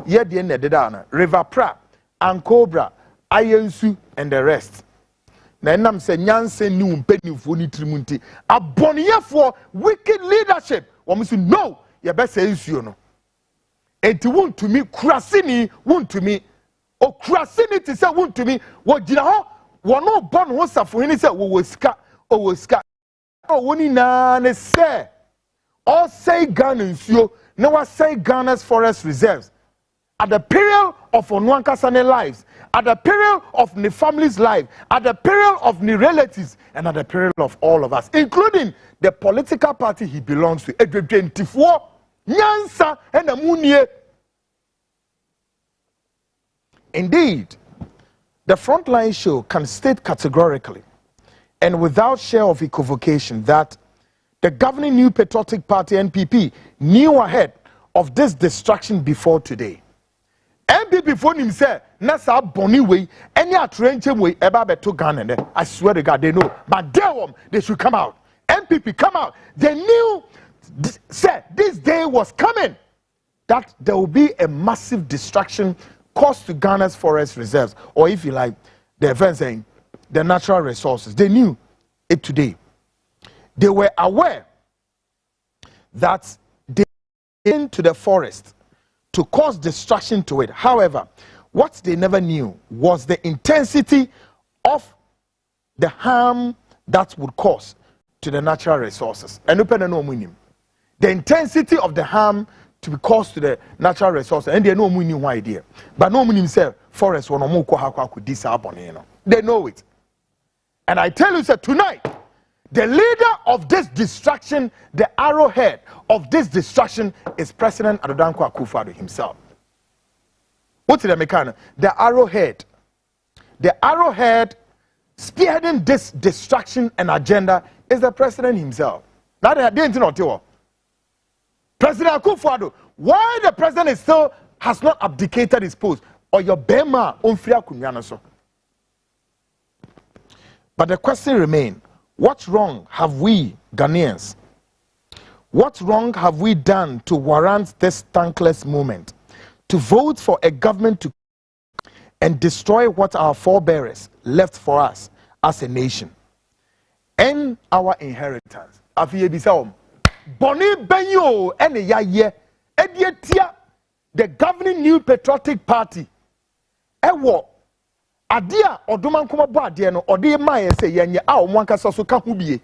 Ye the end of River Pra, Ankobra, Ayensu, and the rest. Nanam se nyanse ni umpeni ufoni trimunti. A bonnier for wicked leadership. One must no, ye best say you no. And to want to me, Krasini want to me. O Krasinity say want to me. What did I want no born was for him say was ska. Oh, woni na ne say. All say Ghana nsuo. Now I say Ghana's forest reserves. At the peril of Onwankasane lives, at the peril of the family's life, at the peril of the relatives, and at the peril of all of us, including the political party he belongs to. Edwin-24, Nyansa, and Amunie. Indeed, the Frontline show can state categorically and without share of equivocation that the governing New Patriotic Party NPP knew ahead of this destruction before today. NPP for him say, Nasa Bonnie way, any atrenching way, Eba to Ghana. I swear to God, they know. But they should come out. NPP come out. They knew, said this day was coming, that there will be a massive destruction caused to Ghana's forest reserves, or if you like, the event saying the natural resources. They knew it today. They were aware that they went into the forest to cause destruction to it. However, what they never knew was the intensity of the harm that would cause to the natural resources. And the intensity of the harm to be cost to the natural resources, and they know we knew idea. But no one himself, forest one or more could disabon, They know it. And I tell you, sir, tonight, the leader of this destruction, the arrowhead of this destruction, is President Akufo-Addo himself. What's the mechanic? The arrowhead spearheading this destruction and agenda is the president himself. Now they didn't know. President Akufo-Addo, why the president has not abdicated his post, or your bema unfria kunyana so. But the question remains, what wrong have we Ghanaians? What wrong have we done to warrant this thankless moment? To vote for a government to and destroy what our forebears left for us as a nation and our inheritance. Boni Benyo and the governing New Patriotic Party. Ewo adia oduman kuma bo ade no ode ma say yenye a omwanka so ka hubie.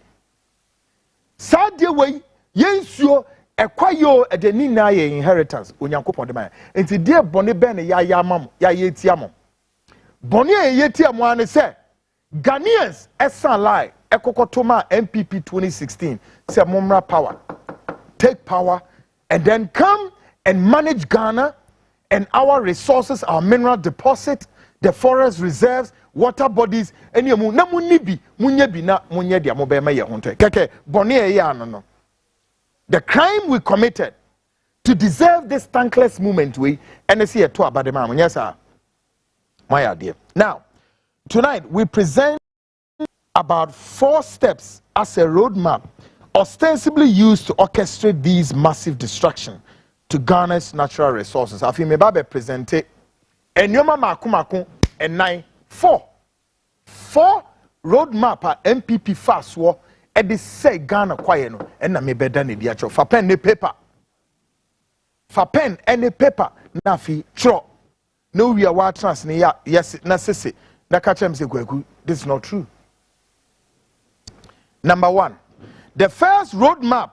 Sadie we yensuo ekwayo ede ni na ye inheritance onyankopon de ma. Enti die boni ben ya amam ya yetia mo. Boni yetia mo ane say Ghanaians esan lie ekokotoma MPP 2016 say momra power. Take power and then come and manage Ghana and our resources, our mineral deposit, the forest reserves, water bodies, and you na munibi, munyebi na munyedi amobema ye hunte. Keke boni ya no. The crime we committed to deserve this thankless moment we and see a to about the man. Yes, sir. My idea. Now, tonight we present about 4 steps as a roadmap ostensibly used to orchestrate these massive destruction to Ghana's natural resources. I feel me babe presente enyoma makumako and 4 roadmap a MPP fast war e de say Ghana kwaye no and na me beda ne dia cho fa pen ne paper na fi tro no we are trans ne ya yes na sese na ka chem se kwaku. This is not true. Number 1, the first roadmap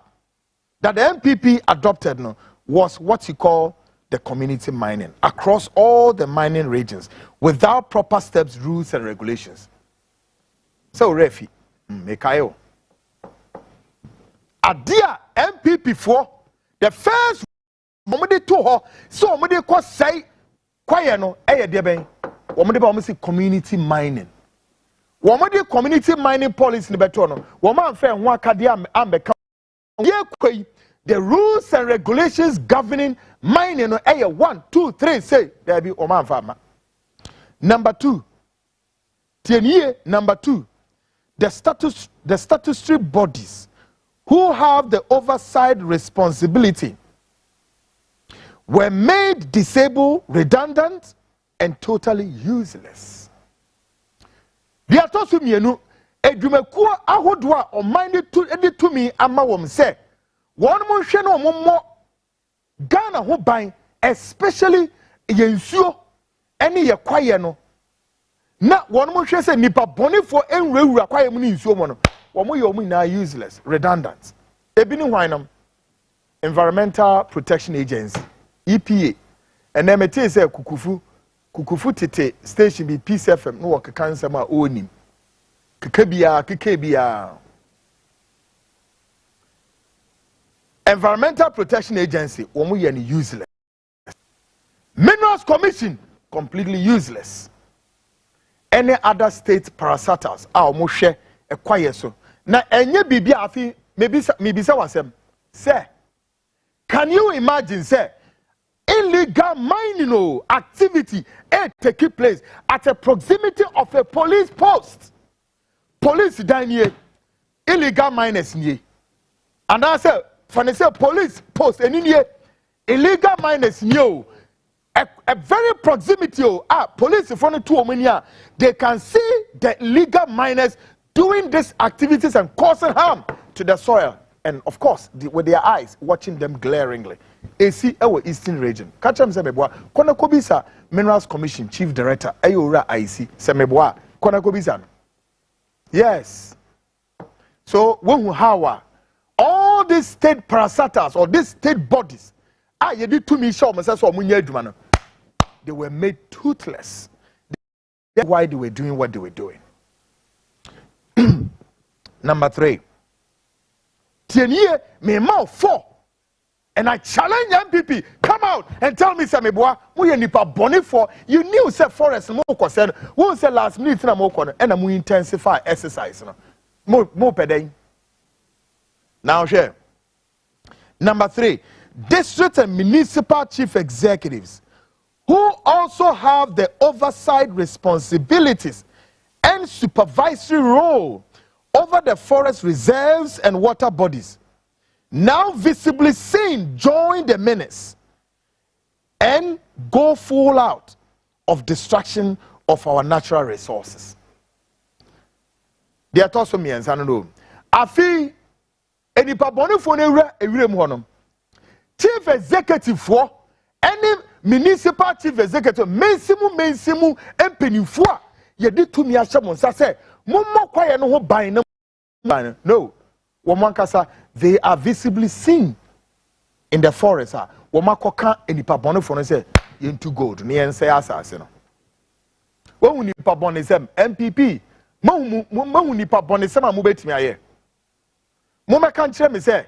that the MPP adopted was what you call the community mining across all the mining regions without proper steps, rules, and regulations. So, Refi, Mekayo. Adia MPP 4, the first moment to her, so many could say, Quayano, Ayadeben, Womadi community mining. Womadi community mining policy in the Betono, Woman fair one Kadia Ambeka. The rules and regulations governing mining aya 1, 2, 3 say there be Oman farmer. Number 2, the statutory bodies who have the oversight responsibility were made disabled, redundant, and totally useless. The atosu mienu edwumekuo ahodwa o mine to me ama wom say one mo hwe no mo Ghana ho ban, especially yensuo ene ye kwaye no na one mo hwe say nipa bonefo enwurawura kwaye mu ni nsuo mo no wo mo ye o mu na useless, redundant. Ebini hwanam Environmental Protection Agency EPA and then mete say kukufu tete station bi Peace FM no work cancer ma onim kekebia. Environmental Protection Agency omo ye ni useless. Minerals Commission completely useless. Any other state parastatals omo hwe ekwaye so na enye bibia afi maybe say wasem say can you imagine say illegal mining activity take place at a proximity of a police post. Police danye illegal miners nie. And I say for say police post any illegal miners nie a very proximity police from two they can see the illegal miners doing these activities and causing harm to the soil. And of course, with their eyes watching them glaringly. AC our Eastern region. Kacham Semebwa, Konakobisa Minerals Commission Chief Director, Ayora IC, Semebwa, Konakobisa. Yes. So, when hawa all these state parastatals or these state bodies you did to me show myself so they were made toothless. That's why they were doing what they were doing. Number 3. Tienye me mouth 4. And I challenge MPP, come out and tell me, Sameboa, we nipa boni for you knew say forest mo concern. Won't say last minute na mo kono and we intensify exercise. No. More pedeng. Now share. Number 3, district and municipal chief executives who also have the oversight responsibilities and supervisory role over the forest reserves and water bodies, now visibly seen join the menace and go full out of destruction of our natural resources. They are also me and Sanado. Afi any pabonifone ewirem chief executive for any municipal chief executive mensimu empenifo a ye di tumi ahyemon sa say mommo kwaye no ho ban no womankasa they are visibly seen in the forest womakoka enipa bonifo no say yentu gold ne yen say asase no wo nipa bonisem MPP mahu nipa bonisem a mobetimi aye momeka nkyere me say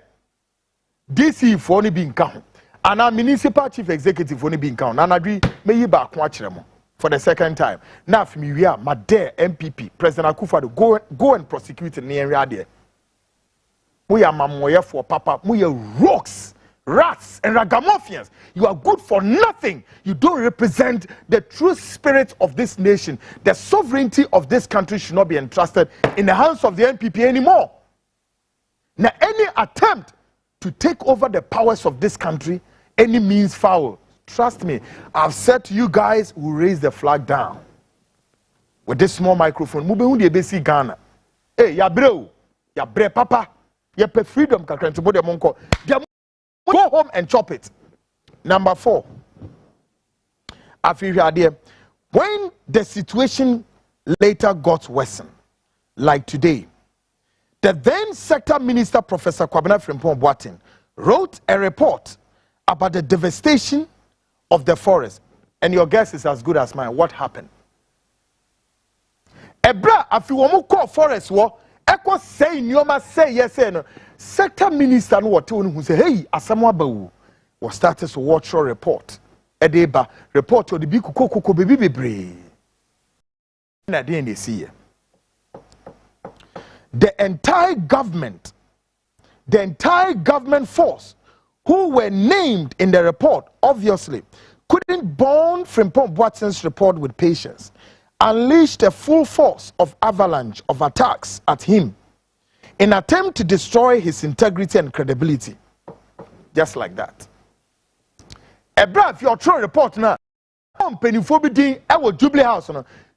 DC for ni bi nka ho ana municipal chief executive for ni bi nka ho na nadwi meyi ba ko akere mo for the second time na afimi wi a made MPP President Akufo-Addo go and prosecute ne yen ade we are mamoye for papa we are rocks, rats and ragamuffins. You are good for nothing. You don't represent the true spirit of this nation. The sovereignty of this country should not be entrusted in the hands of the NPP anymore. Now any attempt to take over the powers of this country, any means foul. Trust me, I've said to you guys, we'll raise the flag down. With this small microphone, Ghana. Hey, ya bre papa, ya pe freedom kakran to body monko. Go home and chop it. Number 4. When the situation later got worsened, like today, the then sector minister, Professor Kwabena Frimpong-Boateng, wrote a report about the devastation of the forest. And your guess is as good as mine. What happened? Ebra, afi womu call forest war, eko say nyoma say yes no. Sector minister no what who say hey asamwa bawu was started to watch your report. Edeba report to the big koko baby bebre. Na dey dey see. The entire government force who were named in the report obviously couldn't bond Frimpong-Boateng's report with patience, unleashed a full force of avalanche of attacks at him in attempt to destroy his integrity and credibility. Just like that. Ebra, if your true report now, Pennyphobia, our Jubilee House,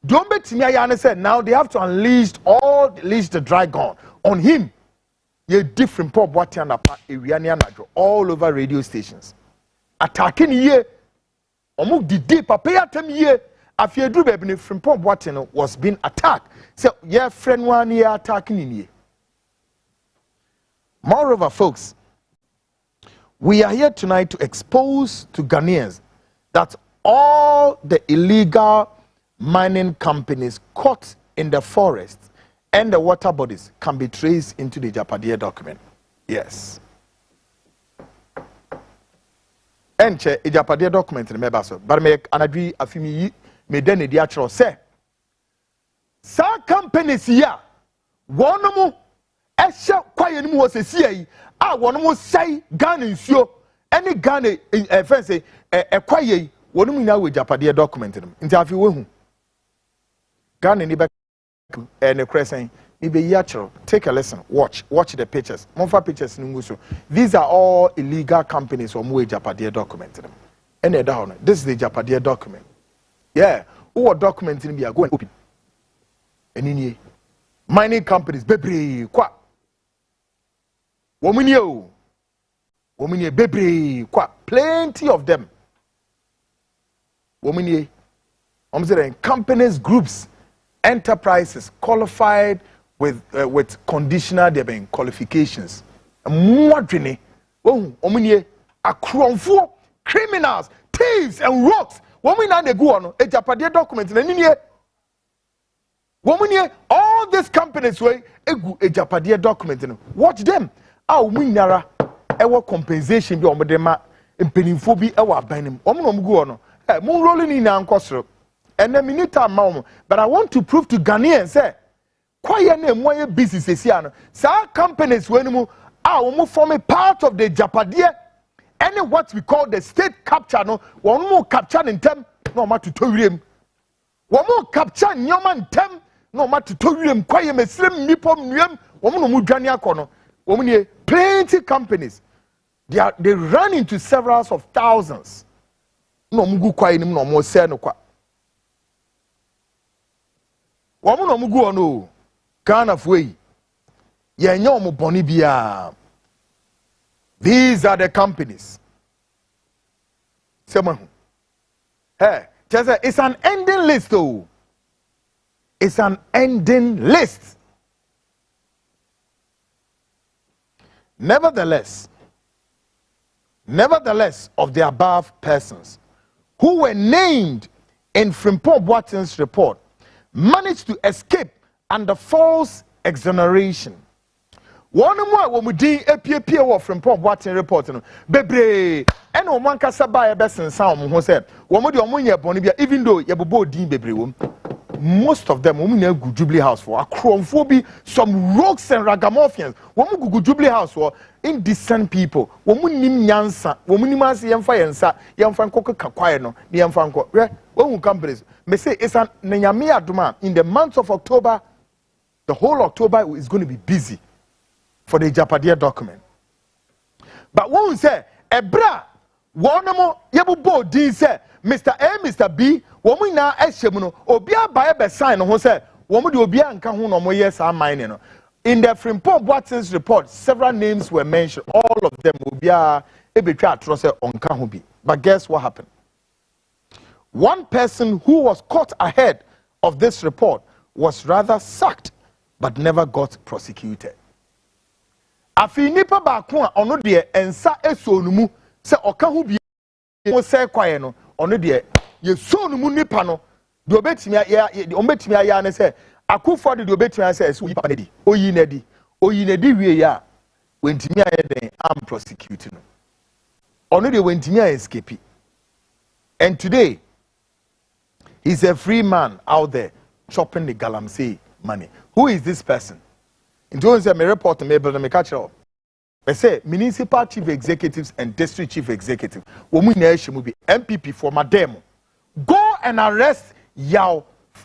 don't bet me. I said now they have to unleash the dragon on him. You're different pop all over radio stations. Attacking here. Omuk the deep papa tem here. After do baby from Frimpong-Boateng was being attacked. So yeah, friend one here attacking in here. Moreover, folks, we are here tonight to expose to Ghanaians that all the illegal mining companies caught in the forest and the water bodies can be traced into the Japadia document. Yes. Enche a Japadia document in Mebaso, but me anadri afimi me deni diachro say. Sa companies here, one mo esha kwaye ni mo was a one mo say Ghana insio any Ghana fence kwaye one mo na we Japadia document in afi we hu Ghana ni be and crescent take a lesson, watch the pictures. Monfa pictures so. These are all illegal companies or more Japadia document. And down. This is the Japadia document. Yeah. Who are documenting we are going open. And in mining companies, bebre kwa. Wominio bebre kwa. Plenty of them. Wominie. Companies, groups, enterprises qualified with conditional qualifications. Mwadrene, omunye akromfo criminals, thieves, and rogues. Women and they go on a Japadia document in woman all these companies way a Japadia document. Watch them. Our winara our compensation be on the impenifobi our banim. Go on. Moon rolling in Ankosro. And then minute mom. But I want to prove to Ghanaians say quiet name why business here. Some companies when you are form a part of the Japadia. Any what we call the state capture no one more capture in term no matter to him. One more capture in your man term no matter to him. Quiet me slim nipom niem. Woman no mujania kono. Woman plenty companies. They run into several of thousands. No mugu quiet no more say no kwa. Woman no mugu ono. Kind of way. Ye nyomo boni biya. These are the companies. Hey, it's an ending list, though. It's an ending list. Nevertheless, of the above persons who were named in Frimpong Boaten's report managed to escape under false exoneration. One more when we did appear from Pop Watson report. Bebre, and one cassa by a best and sound who said, one more your bonibia, even though you both dean bebre. Most of them women go Jubilee House for a chromophobia, some rogues and ragamuffins. Woman go Jubilee House for indecent people. Woman nim yansa, woman mas young fire and sa, young fan coca caquano, the young fan co. One companies may say it's an Nyamia Duma in the month of October. The whole October is going to be busy for the Japadia document. But one will say, Ebra, one more, Yabu Bo D say, Mr. A, Mr. B, woman now Eshemuno, Obia by a sign who said, woman do Obia and Kahun or yes, I'm mining. In the Frimpong Watson's report, several names were mentioned, all of them Obia, Ebitra Trose on Kahubi. But guess what happened? One person who was caught ahead of this report was rather sacked, but never got prosecuted. Afi nipa baako a ono de ensa eso numu se oka ho bi mo se kwae no ono de ye so numu nipa no de obetimi ya obetimi ya ne se Akufo-Addo de obetimi se eso yipa ne di oyi ne di wie ya wentimi aye den am prosecute no ono de wentimi aye escape. And today he's a free man out there chopping the galamsey money. Who is this person? In terms of my report, me catch up. I say municipal chief executives and district chief executives. Women will be MPP for Mademo. Go and arrest Yao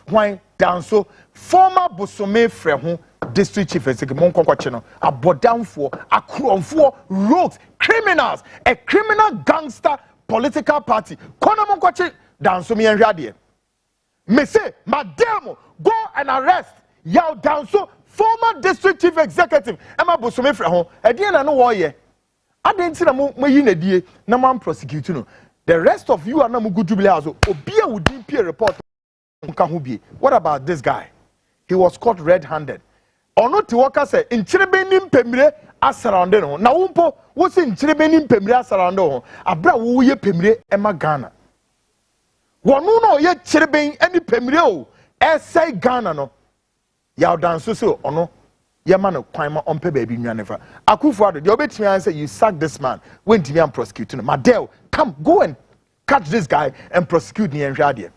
Wine Danso, former Bosome Frehu district chief executive. Monkonkwacheno, a bodam for a crown for rogues, criminals, a criminal gangster political party. Kona Monkwache Danso mi enradie. Me say Mademo, go and arrest Yao Danso, former district chief executive. Emma Bosome Frehu. Ediye na no woye. Adenti na mo yi na die na man prosecute no. The rest of you are na mugu Jubilee House. Obia wudi peer report. What about this guy? He was caught red-handed. Ono ti waka say nchirebe ni mpemire asarande no. Na wumpo wo se nchirebe ni mpemire asarande ho. Abra wo ye pemire ema Ghana. Wonu no ye chirebe ani pemire o. Esai Ghana no. Ya danso so ono ye man no kwan ma ompe ba bi nwanefa. Akufo-Addo the obetimi an say you sack this man when timi am prosecute no. Madel, come go and catch this guy and prosecute ni enhwade.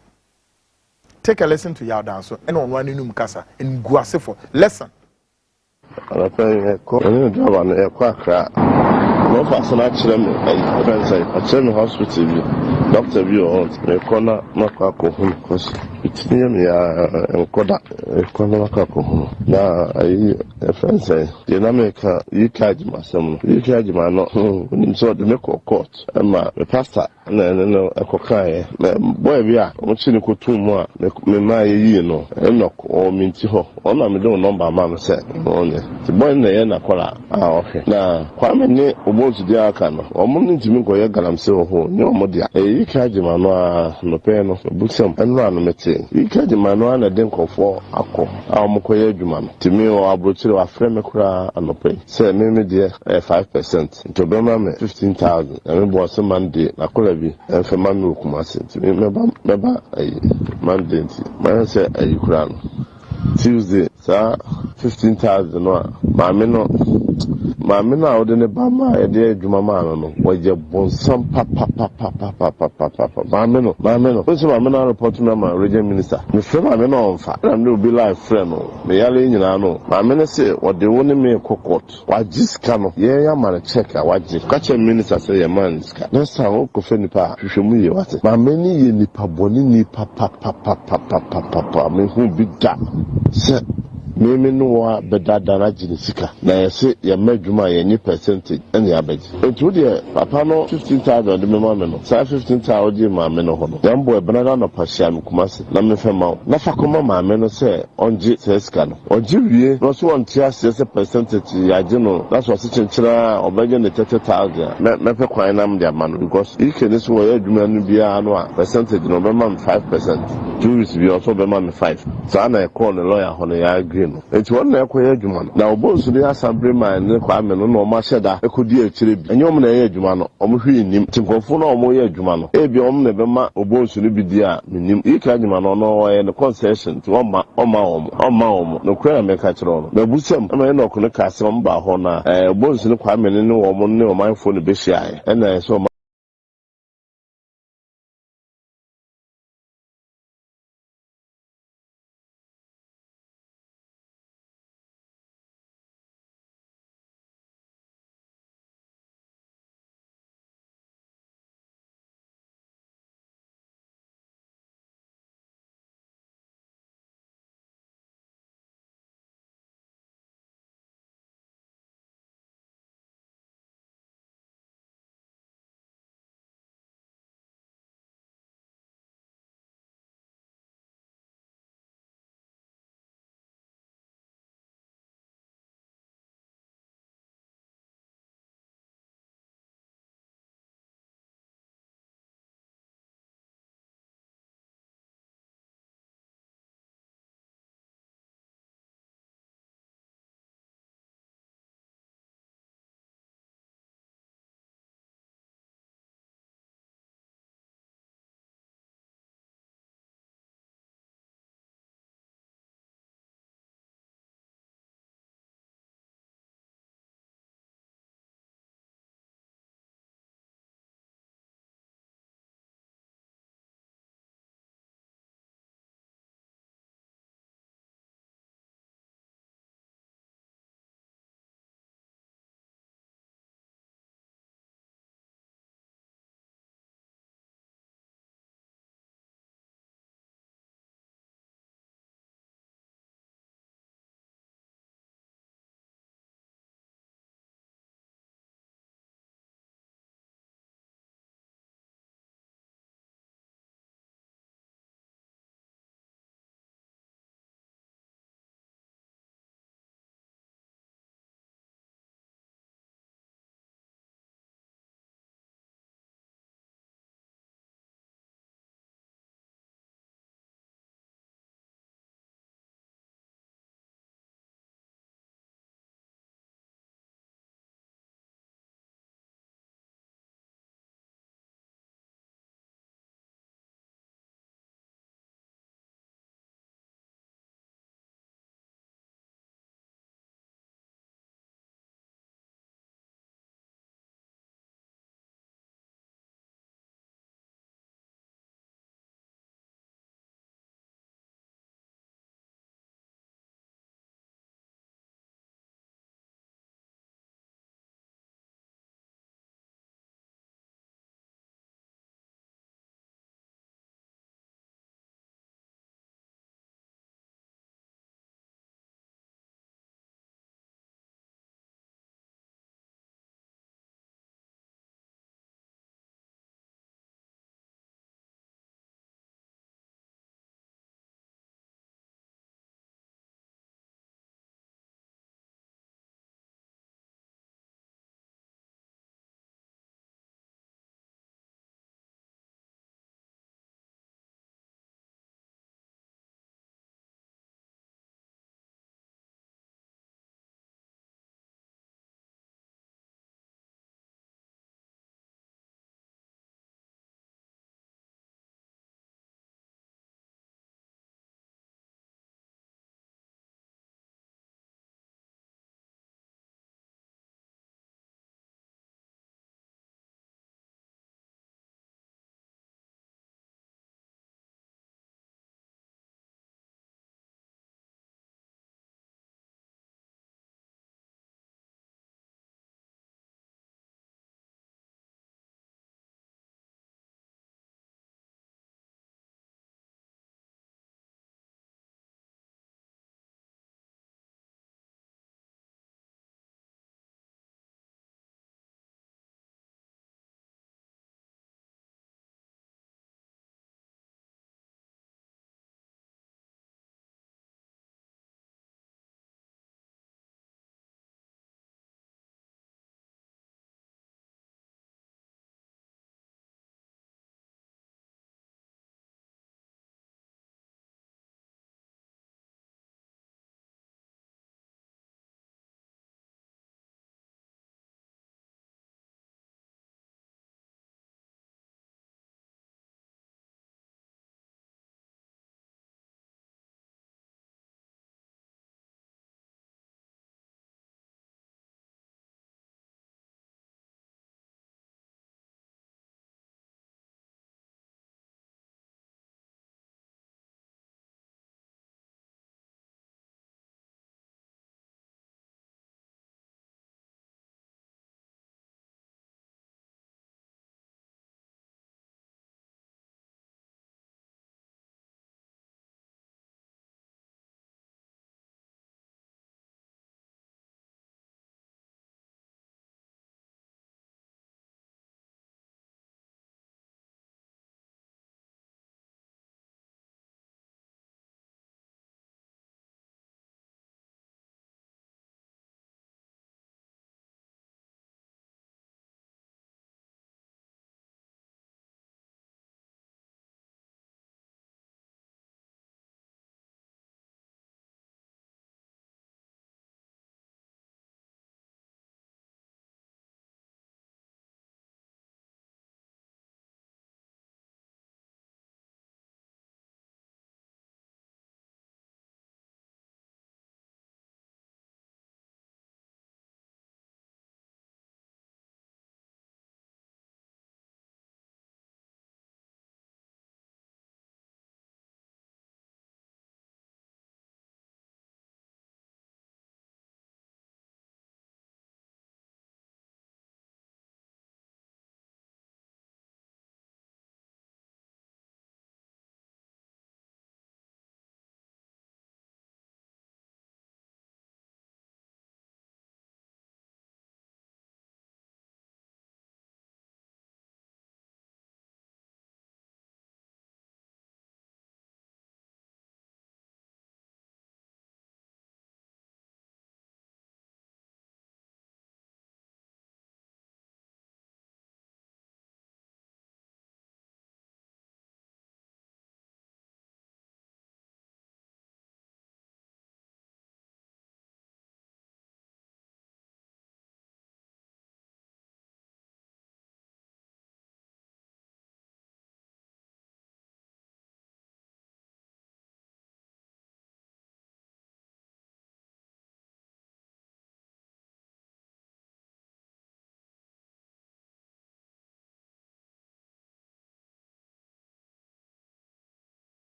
Take a listen to Yaudanso and on one in Mukasa in Guasefo. Listen. I'm no person actually I tell me hospital doctor view on me corner makako home cause it's near me and corner makako home now I friend say the America you charge myself you charge my not so the make court and my pastor no akokai boy we are watching ko too more me my you know enoch or minti ho on am do number mama say on the boy na kola okay na kwame ni obozu dia aka no omo ntimi ko ye galamse ho ni omo dia e charge mano a no pe no busam enu anu mete e charge mano na den kofo akọ a omo ko ye adwuma no timi o abrochire wa frɛ me kura anope say me dia 5% to be ma me 15,000 and me boss Monday na kola Dabi, and for Manu Kumasi. Remember, Monday, man said, Tuesday, sir, 15,000. Mammy now, then a bama, a dear Jumamano, where you born some papa. Mamma, what's my man report to my region minister? My friend, I'm on fire, and will be like friend. May I lean, I know. My men say, what they want me a cocotte. Why just come? Yeah, man, check. I watch it. Catch a minister say, a man is cat. Next time, Uncle Fenipa, you show me what my many nipa boni papa. I mean, who be that? Sir. Mimi no beda dana jinisika na yese ya medwuma ya nyi percentage ene abeji etu de papa no 15,000 de mema me no sa 15,000 de ma me no ho no yambo e benada no pahia me kumase na me fema na fa koma ma me no se onji seska no onji wie no so on tia se percentage ya je no na so se chenchira obeje ne 30,000 me fe kwan na me de ama no because ike ne so ya adwuma no bia no a percentage no be ma 5%. 2 weeks bi also be ma 5 so na e call the lawyer ho no ya agree no enti won na ekoye adwuma no na obonsu ne assembly man ne kwa me no no ma hyeda ekodi akire bi enyom na ye adwuma no omo hwi nim tinkonfo na omo ye adwuma no ebi omo na be ma obonsu ne bi di a nim ika adwuma no no ye ne concession ti oma no kura me ka kire no na busam na no kono ka asem ba ho na obonsu ne kwa me ne omo ne omanfo ne be hia e na so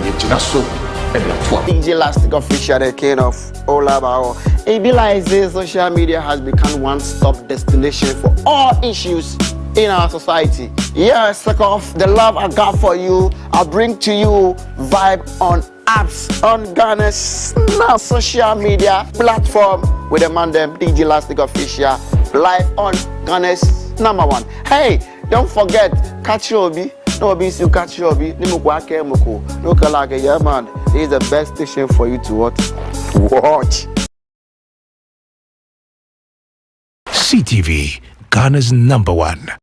DJ Elastic Official, the king of Olabao. It be like this, social media has become one-stop destination for all issues in our society. Yes, sake of the love I got for you, I bring to you Vibe on apps on Ghana's now social media platform with the man them DJ Elastic Official live on Ghana's #1. Hey, don't forget catch Obi. No be you catch Obi. No kalake, yeah man. This is the best station for you to watch. CTV, Ghana's #1.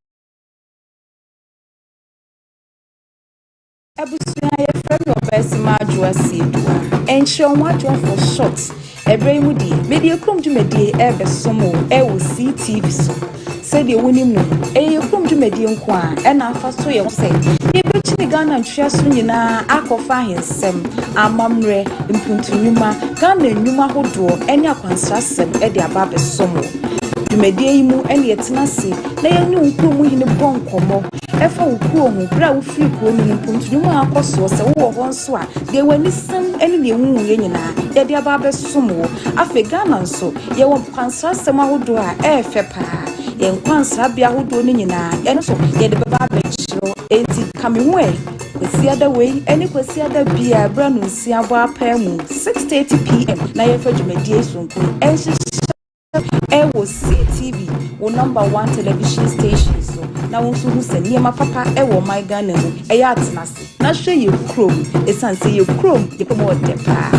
Abusua ye frame your best majua sidua. Enshon wadua for shots. Ebrahim di media krom dwumadi ebe somo e wo CTV so. Said the winning moon, a krom dwumadi nko a e na afa so ye say. Ye bechi ni Ghana ntwa so nyina akofa hensem amamre mpunturuma Ghana nnwuma hodo ene akwansrasem e de aba be somo. Dwumadi yi mu ene yetenase na ye ne nko mu hine bonkomo. Efa ukuo mu bra wo free ko ni mpunturuma akoso se wo ho nso a de wani sam ene de wu ye nyina ye de aba be somo. Afe Ghana nso ye wo kwansrasem ahodo a e fe pa. Yen kwansra bia hodo ni nyina eno so ye de baba abechiro enti kamewe kwesi ada wei eni kwesi ada bia bra no nsi abo apamu 6:30 pm na ye fadwumadi esunku enhye e wo CTV wo #1 television station so na wo so hu se niema papa e wo my Ghana mu e ya atenase na hwe ye krom esanse ye krom ye pomo depa.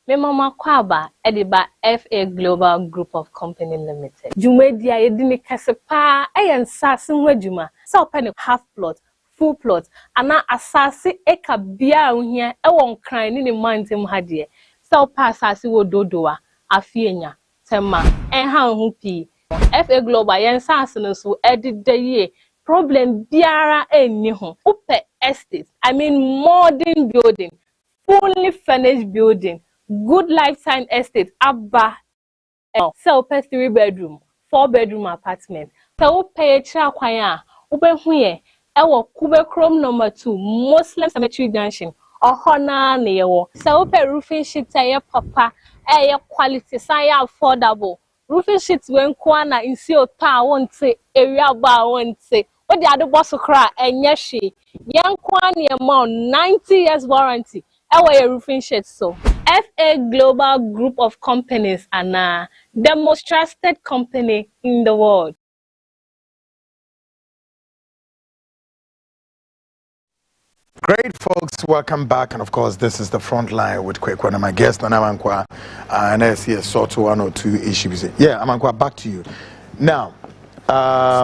Me mama kwaba ediba FA Global Group of Company Limited. Jumedi ayedi ni kase pa ensase ho adwuma. Sa open half plot, full plot, ana asase eka bia ohia e won kran ni mantem ha de. Sa opa asase wo dodoa afienya tema enha ho pi. FA Global yensase no so edide ye problem biara enni ho. Upe estate, I mean modern building, fully furnished building. Good lifetime estate abba sell per 3-bedroom 4-bedroom apartment so pay cha kwan a ubehu ye ewo kube chrome #2 Muslim Cemetery Junction ohona na yewo so pay roofing sheet ye papa ye quality say affordable roofing sheet wen kwa na insi ota wonte area ba wonte odi adobso kra enye hwe yen kwa na amount 90 years warranty ewo ye roofing sheet so FA Global Group of Companies and the most trusted company in the world. Great folks, welcome back, and of course this is the front line with Kwekwana, my guest, and Amankwa, and I see a sort of 1 or 2 issues. Yeah, Amankwa, back to you. Now,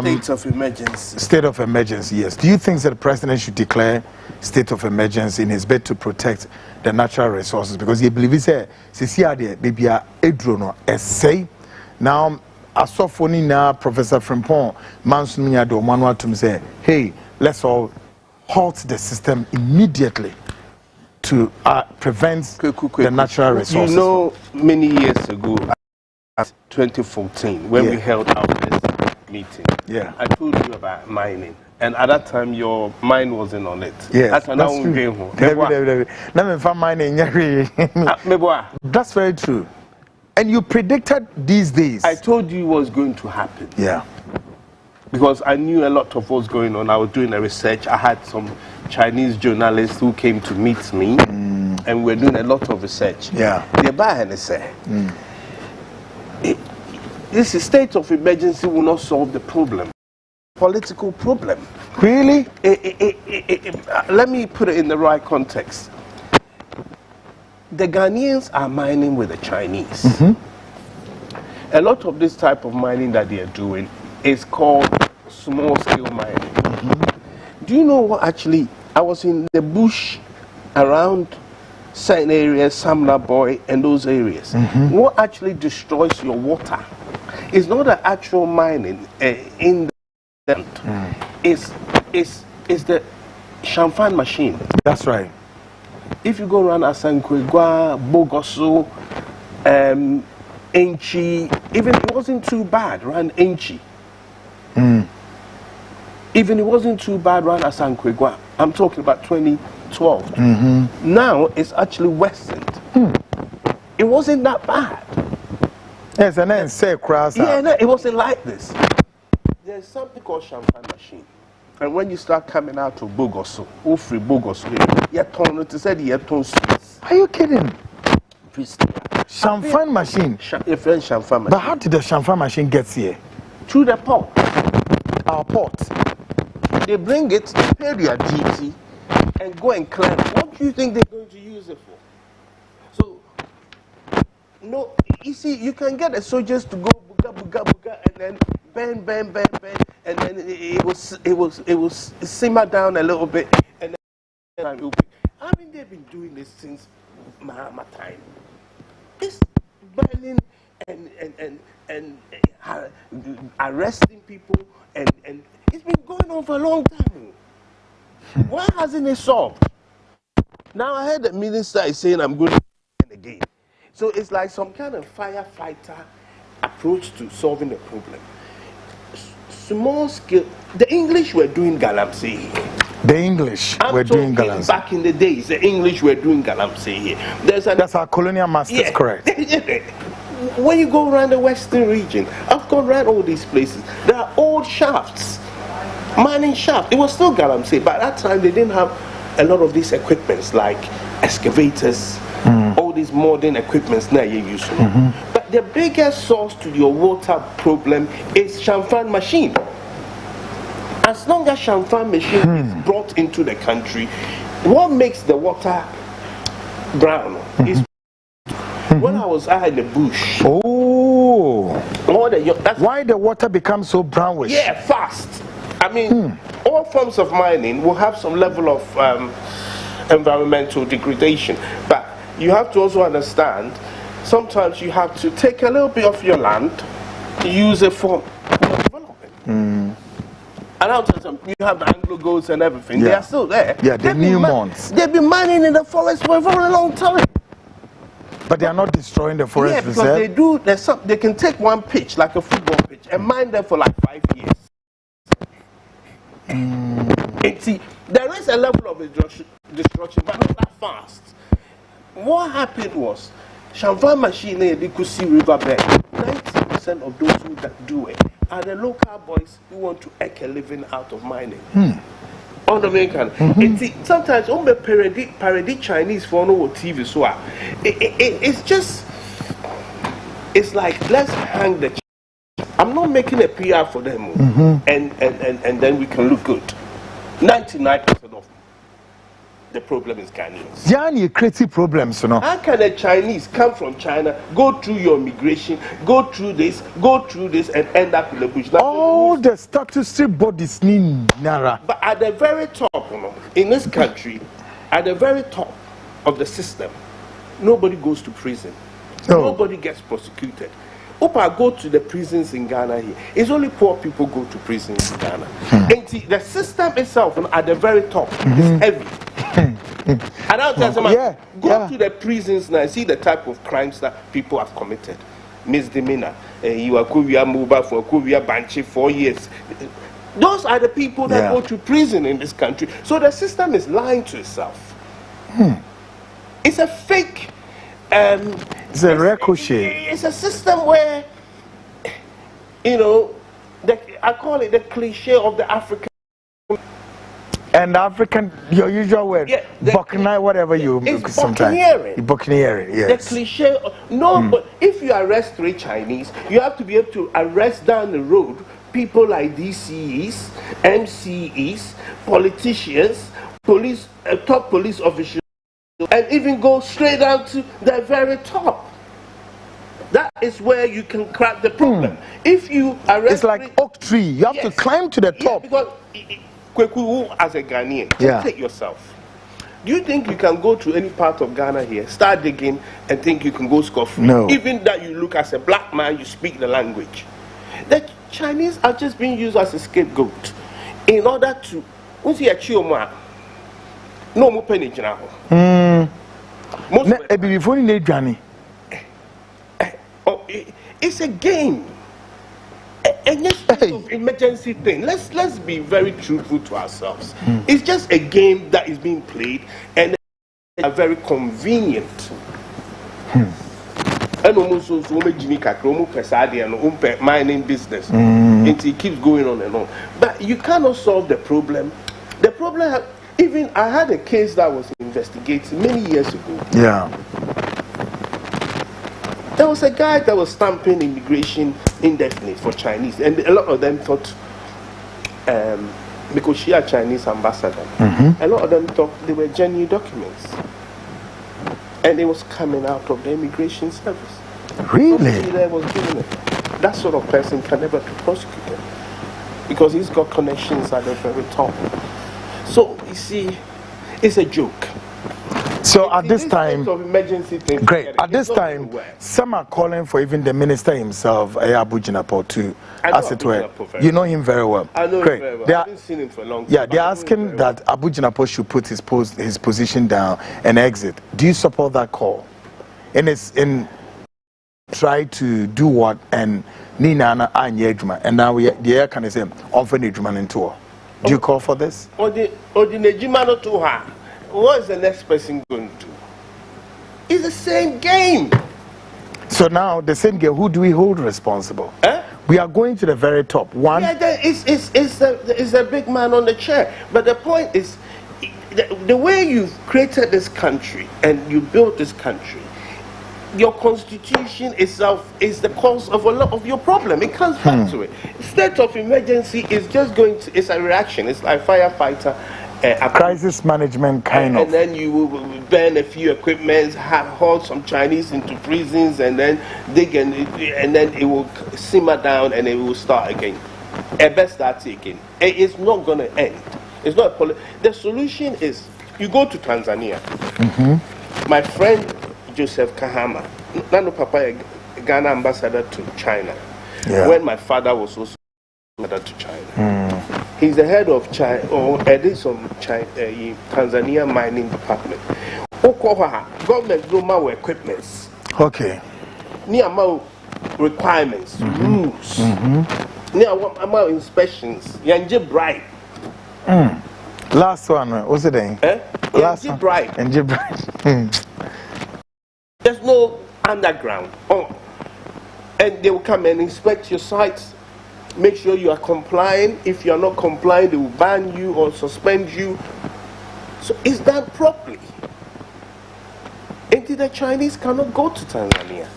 state of emergency. State of emergency, yes. Do you think that the president should declare state of emergency in his bid to protect the natural resources? Because he believes that maybe a edrono essay. Now, I saw funny now, Professor Frimpong, Mansunia do Manuel to say, hey, let's all halt the system immediately to prevent the natural resources. You know, many years ago, 2014, when we held our meeting, I told you about mining, and at that time your mind wasn't on it. Yes, that's true. That's very true. And you predicted these days. I told you it was going to happen. Yeah. Because I knew a lot of what was going on. I was doing a research. I had some Chinese journalists who came to meet me, and we're doing a lot of research. Yeah. This state of emergency will not solve the problem. Political problem. Really? Let me put it in the right context. The Ghanaians are mining with the Chinese. A lot of this type of mining that they are doing is called small-scale mining. Do you know what actually, I was in the bush around certain areas, Samna Boy and those areas. What actually destroys your water is not the actual mining in the it's the champagne machine. That's right. If you go around Asankwegwa, Bogoso, Enchi, Even it wasn't too bad around Enchi. Even it wasn't too bad around Asankwegwa. I'm talking about 2012. Now it's actually worsened. It wasn't that bad. Yes, and then say cross. Yeah, no, it wasn't like this. There's something called champagne machine. And when you start coming out of Bogoso, or free Bogoso, you're torn to say you're torn space. Are you kidding? Champagne machine. Your friend champagne machine. But how did the champagne machine get here? Through the port. Our port. They bring it, pay their duty, and go and clean. What do you think they're going to use it for? So, no, you see, you can get the soldiers to go buga buga buga, and then bang, and then it will simmer down a little bit, and then I mean, they've been doing this since Mahama time. It's burning and arresting people, and it's been going on for a long time. Why hasn't it solved? Now I heard the minister is saying I'm going to again. So it's like some kind of firefighter approach to solving the problem. Small scale. The English were doing galamsey here. The English were doing galamsey. Back in the days, the English were doing galamsey here. That's our colonial masters, correct? When you go around the western region, I've gone around all these places. There are old shafts, mining shafts. It was still galamsey, but at that time they didn't have a lot of these equipments like excavators, all these modern equipments now you use. But the biggest source to your water problem is champagne machine. As long as champagne machine is brought into the country, what makes the water brown is when I was out in the bush. That's why the water becomes so brownish? Yeah, fast. I mean, all forms of mining will have some level of environmental degradation, but you have to also understand sometimes you have to take a little bit of your land, use it for development. And I'll tell you, you have the Anglo Golds and everything, they are still there. Yeah, the new ones. They've been mining in the forest for a very long time. But they are not destroying the forest because reserve? they do, they can take one pitch, like a football pitch, and mine them for like 5 years. See, there is a level of destruction, but not that fast. What happened was, champagne machine in the Kusi riverbed, 90% of those who do it are the local boys who want to make a living out of mining. On the American, sometimes on the parody Chinese for no TV, so it's just, it's like let's hang the. I'm not making a PR for them, and then we can look good. 99% of the problem is Ghanaians. Yeah, you create problems, you know. How can a Chinese come from China, go through your migration, go through this, and end up in the bush? All the statutory bodies need Nara. But at the very top, you know, in this country, at the very top of the system, nobody goes to prison. Nobody gets prosecuted. Opa go to the prisons in Ghana here. It's only poor people go to prisons in Ghana. And see, the system itself, you know, at the very top is heavy. And I'll tell someone, go to the prisons now and see the type of crimes that people have committed. Misdemeanor. You are mobile for Banchi 4 years. Those are the people that go to prison in this country. So the system is lying to itself. It's a fake. It's a ricochet. It's a system where, you know, I call it the cliche of the African. And African, your usual word, buccaneer, whatever you sometimes. Buccaneering, yes. The cliche. But if you arrest 3 Chinese, you have to be able to arrest down the road people like DCEs, MCEs, politicians, police, top police officials, and even go straight down to the very top. That is where you can crack the problem. If you arrest, it's like oak tree. You have to climb to the top. Because Kweku, as a Ghanaian, take yourself. Do you think you can go to any part of Ghana here, start digging, and think you can go scot-free? No. Even that you look as a black man, you speak the language. The Chinese are just being used as a scapegoat in order to. No more penny now. If it's a game. And yes, emergency thing. Let's be very truthful to ourselves. It's just a game that is being played, and are very convenient. And almost so mining business. And it keeps going on and on. But you cannot solve the problem. The problem, even I had a case that was investigated many years ago. Yeah. There was a guy that was stamping immigration indefinite for Chinese, and a lot of them thought, because she a Chinese ambassador, a lot of them thought they were genuine documents, and it was coming out of the immigration service. Really? They was doing it. That sort of person can never be prosecuted because he's got connections at the very top. So you see, it's a joke. So at this time, of emergency things, great. At this time, some are calling for even the minister himself, Abu Jinapo, to, as it were. You know him very well. I know great. him very well. I haven't seen him for a long time. Yeah, they're asking that Abu Jinapo should put his position down and exit. Do you support that call? And it's in try to do what and Nina and now we the air can say on into. Do you call for this? What is the next person going to do? It's the same game. So now the same game, who do we hold responsible? We are going to the very top. One. Yeah, it's a big man on the chair. But the point is, the way you've created this country and you built this country, your constitution itself is the cause of a lot of your problem. It comes back to it. State of emergency is just going to, it's a reaction. It's like firefighter. Crisis management kind of. And then you will burn a few equipments, haul some Chinese into prisons, and then dig and then it will simmer down and it will start again. It best starts again. It's not going to end. It's not the solution is you go to Tanzania. My friend Joseph Kahama, Nano Papa, Ghana ambassador to China. Yeah. When my father was also ambassador to China. He's the head of China, or Tanzania mining department. Government no more equipments. Okay. Near more requirements, rules. Near more inspections. Yanje bribe. Last one, what's it then? Last one. Bribe. There's no underground. And they will come and inspect your sites. Make sure you are complying. If you are not complying, they will ban you or suspend you. So it's done properly. Until the Chinese cannot go to Tanzania.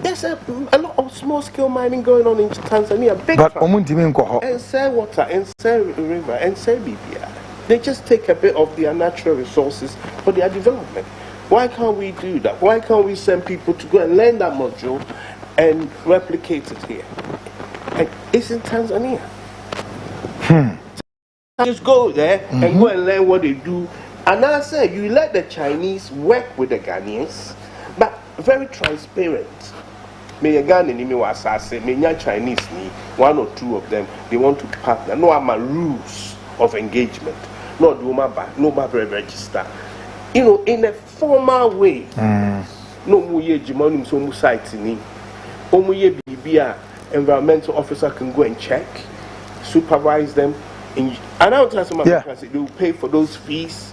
There's a lot of small-scale mining going on in Tanzania. Big and sell water, and sell river, and sell BPR. They just take a bit of their natural resources for their development. Why can't we do that? Why can't we send people to go and learn that module and replicate it here? And it's in Tanzania. Just go there and go and learn what they do. And I say, you let the Chinese work with the Ghanaians, but very transparent. Me Ghana ni me wasase, me Chinese ni one or two of them they want to partner. No, I'm a rules of engagement. No, do my back, no my register. You know, in a formal way. No mu ye jimanum so mu site ni. Omu ye bibia environmental officer can go and check, supervise them. And I don't tell some they will pay for those fees.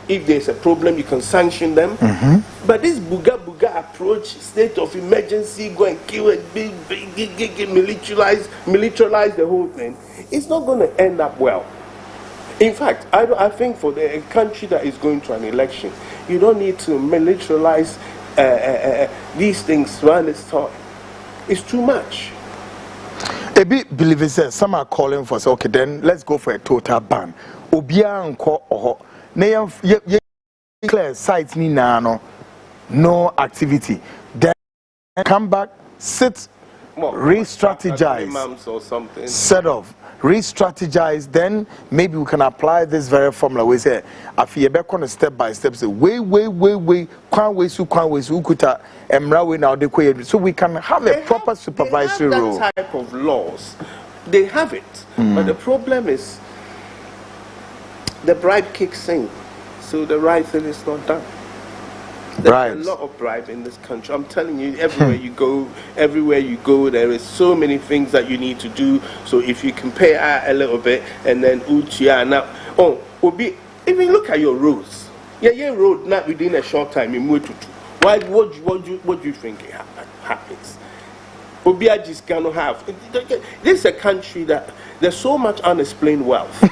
If there's a problem, you can sanction them. But this buga approach, state of emergency, go and kill and militarize the whole thing, it's not going to end up well. In fact, I think for a country that is going to an election, you don't need to militarize these things around this time. It's too much. A bit believe it, some are calling for, okay, then let's go for a total ban. Clear sites ni no activity. Then come back, sit, re-strategize, or something. set off, re-strategize. Then maybe we can apply this very formula. We say, if you back on a step by step, say, way, can't wait, ukuta, emrawe now the way. So we can have a proper supervisory role. That type of laws, they have it, but the problem is the bribe kicks in. So the right thing is not done. Bribes. a lot of bribe in this country. I'm telling you, everywhere you go, there is so many things that you need to do. So if you can pay out a little bit, and then now, will be. Even look at your roads. Yeah, road not within a short time in Mututu. Why? What do you think happens? Obia just cannot have. This is a country that there's so much unexplained wealth.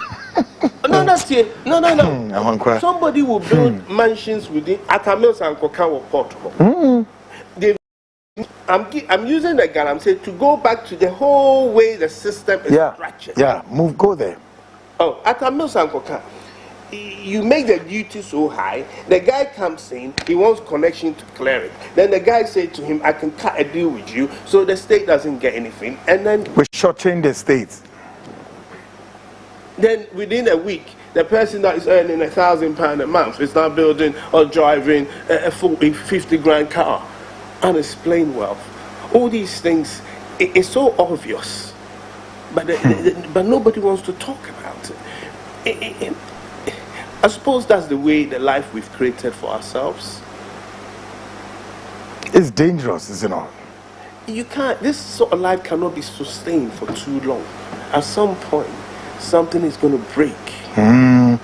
No, that's it. No. Somebody will build mansions within Atamils and Kokawa Port. I'm using the gun. I'm saying to go back to the whole way the system is structured. Yeah, go there. Oh, Atamils and Kokawa. You make the duty so high, the guy comes in, he wants connection to clear it. Then the guy said to him, I can cut a deal with you, so the state doesn't get anything. And then we shortchange the states. Then within a week, the person that is earning £1,000 a month is now building or driving a 50 grand car. Unexplained wealth. All these things, it's so obvious, but nobody wants to talk about it. I suppose that's the way the life we've created for ourselves. It's dangerous, isn't it? You can't. This sort of life cannot be sustained for too long. At some point, something is going to break, and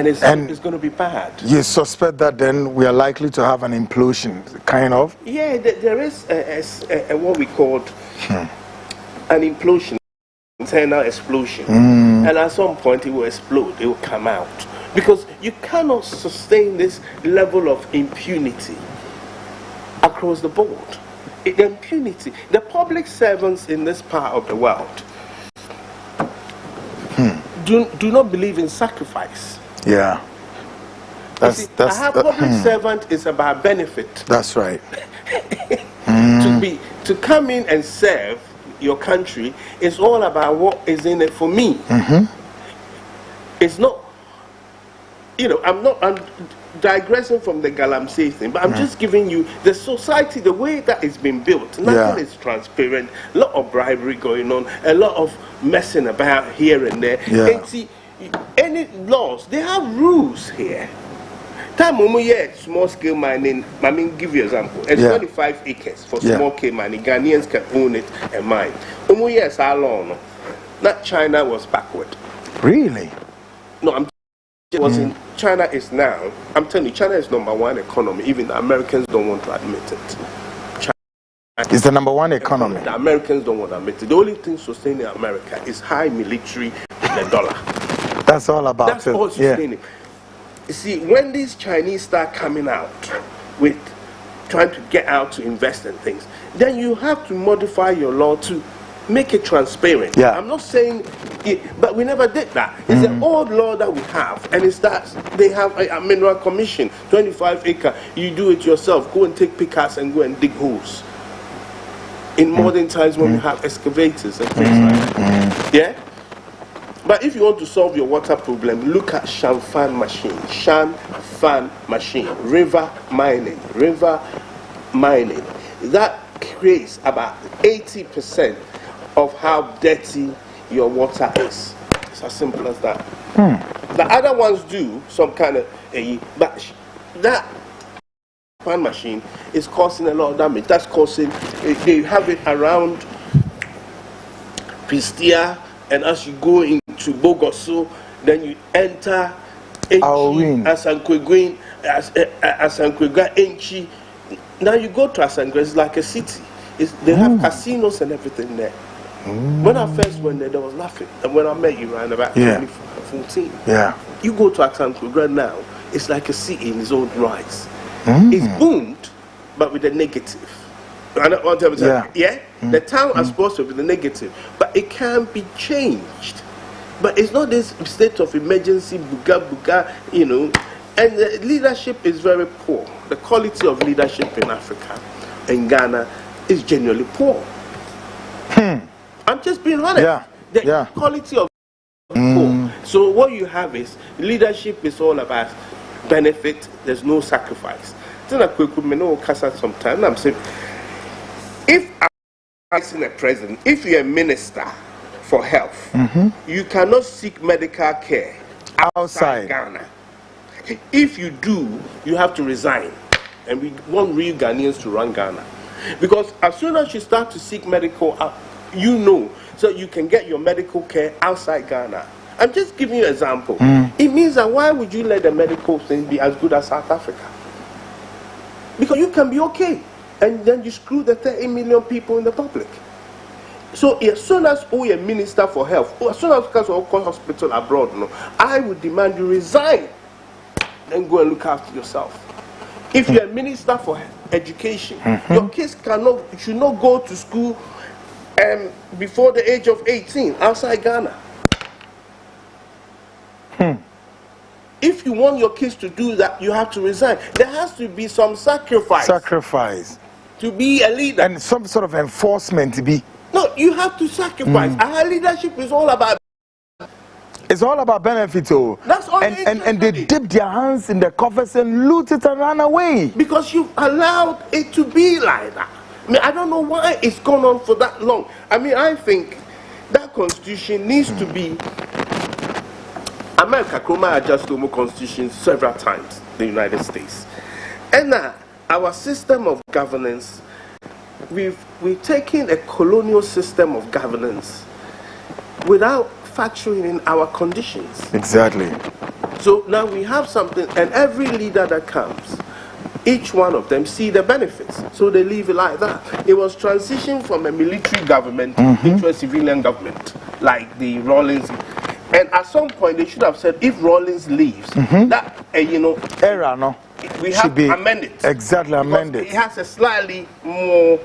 it's going to be bad. You suspect that then we are likely to have an implosion, kind of? Yeah, there is a what we called an implosion, internal explosion, and at some point it will explode. It will come out. Because you cannot sustain this level of impunity across the board. The impunity. The public servants in this part of the world do not believe in sacrifice. Yeah. A public servant is about benefit. That's right. To come in and serve your country is all about what is in it for me. It's not. I'm digressing from the Galamsey thing, but I'm just giving you the society, the way that it's been built. Nothing is transparent, a lot of bribery going on, a lot of messing about here and there. And see, any laws, they have rules here. Time small scale mining, I mean, give you an example. It's 25 acres for small scale mining. Ghanaians can own it and mine. How long? Not China was backward. Really? No, China is now, I'm telling you, China is #1 economy. Even the Americans don't want to admit it. It's the #1 economy. The Americans don't want to admit it. The only thing sustaining America is high military with the dollar. That's all about That's all sustaining. You see, when these Chinese start coming out with trying to get out to invest in things, then you have to modify your law to make it transparent. I'm not saying it, but we never did that. It's an old law that we have, and it's that they have a mineral commission, 25 acre. You do it yourself. Go and take pickaxe and go and dig holes. In modern times when we have excavators and things like that. Yeah? But if you want to solve your water problem, look at Shanfan machine, river mining. That creates about 80% of how dirty your water is. It's as simple as that. The other ones do some kind of but that fan machine is causing a lot of damage. That's causing, they have it around Pristia, and as you go into Bogoso, then you enter Asankwegwin, Enchi. Now you go to Asankwegwin, it's like a city. They have casinos and everything there. When I first went there was nothing. And when I met you around about 2014, you go to Asankwegwin now, it's like a city in its own rights. It's boomed, but with a negative. The town is supposed to be the negative, but it can be changed. But it's not this state of emergency, buga, and the leadership is very poor. The quality of leadership in Africa, in Ghana, is genuinely poor. I'm just being honest. The quality of poor. So what you have is leadership is all about benefit. There's no sacrifice. Then I could sometime. I'm saying, if I'm a president, if you're a minister for health, you cannot seek medical care outside Ghana. If you do, you have to resign. and we want real Ghanaians to run Ghana. Because as soon as you start to seek medical, so you can get your medical care outside Ghana. I'm just giving you an example. It means that why would you let the medical thing be as good as South Africa? Because you can be okay, and then you screw the 30 million people in the public. So as soon as we are Minister for Health, as soon as we call hospital abroad, I would demand you resign and go and look after yourself. If you're a Minister for Education, your kids should not go to school before the age of 18 outside Ghana. If you want your kids to do that, you have to resign. There has to be some sacrifice. To be a leader. And some sort of enforcement to be. No, you have to sacrifice. Our leadership is all about. It's all about benefit. That's all. And they dip their hands in the coffers and loot it and run away. Because you've allowed it to be like that. I mean, I don't know why it's gone on for that long. I mean, I think that constitution needs to be. America adjusted the constitution several times, the United States. And our system of governance, we've taken a colonial system of governance without factoring in our conditions. Exactly. So now we have something, and every leader that comes, each one of them see the benefits. So they leave it like that. It was transitioned from a military government into a civilian government, like the Rawlings. And at some point, they should have said, if Rawlings leaves, that, era, no? We have to amend it. Exactly, amend it. It has a slightly more,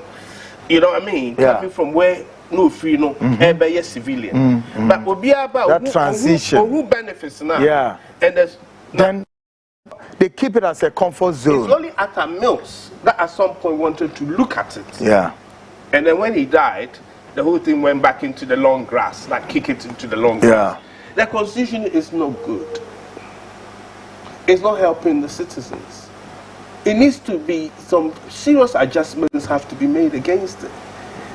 coming from where civilian. But we'll be about that transition. Who benefits now. Yeah. And then they keep it as a comfort zone. It's only Atta Mills that at some point wanted to look at it. Yeah. And then when he died, the whole thing went back into the long grass, kick it into the long grass. Yeah. The constitution is not good. It's not helping the citizens. It needs to be, some serious adjustments have to be made against it.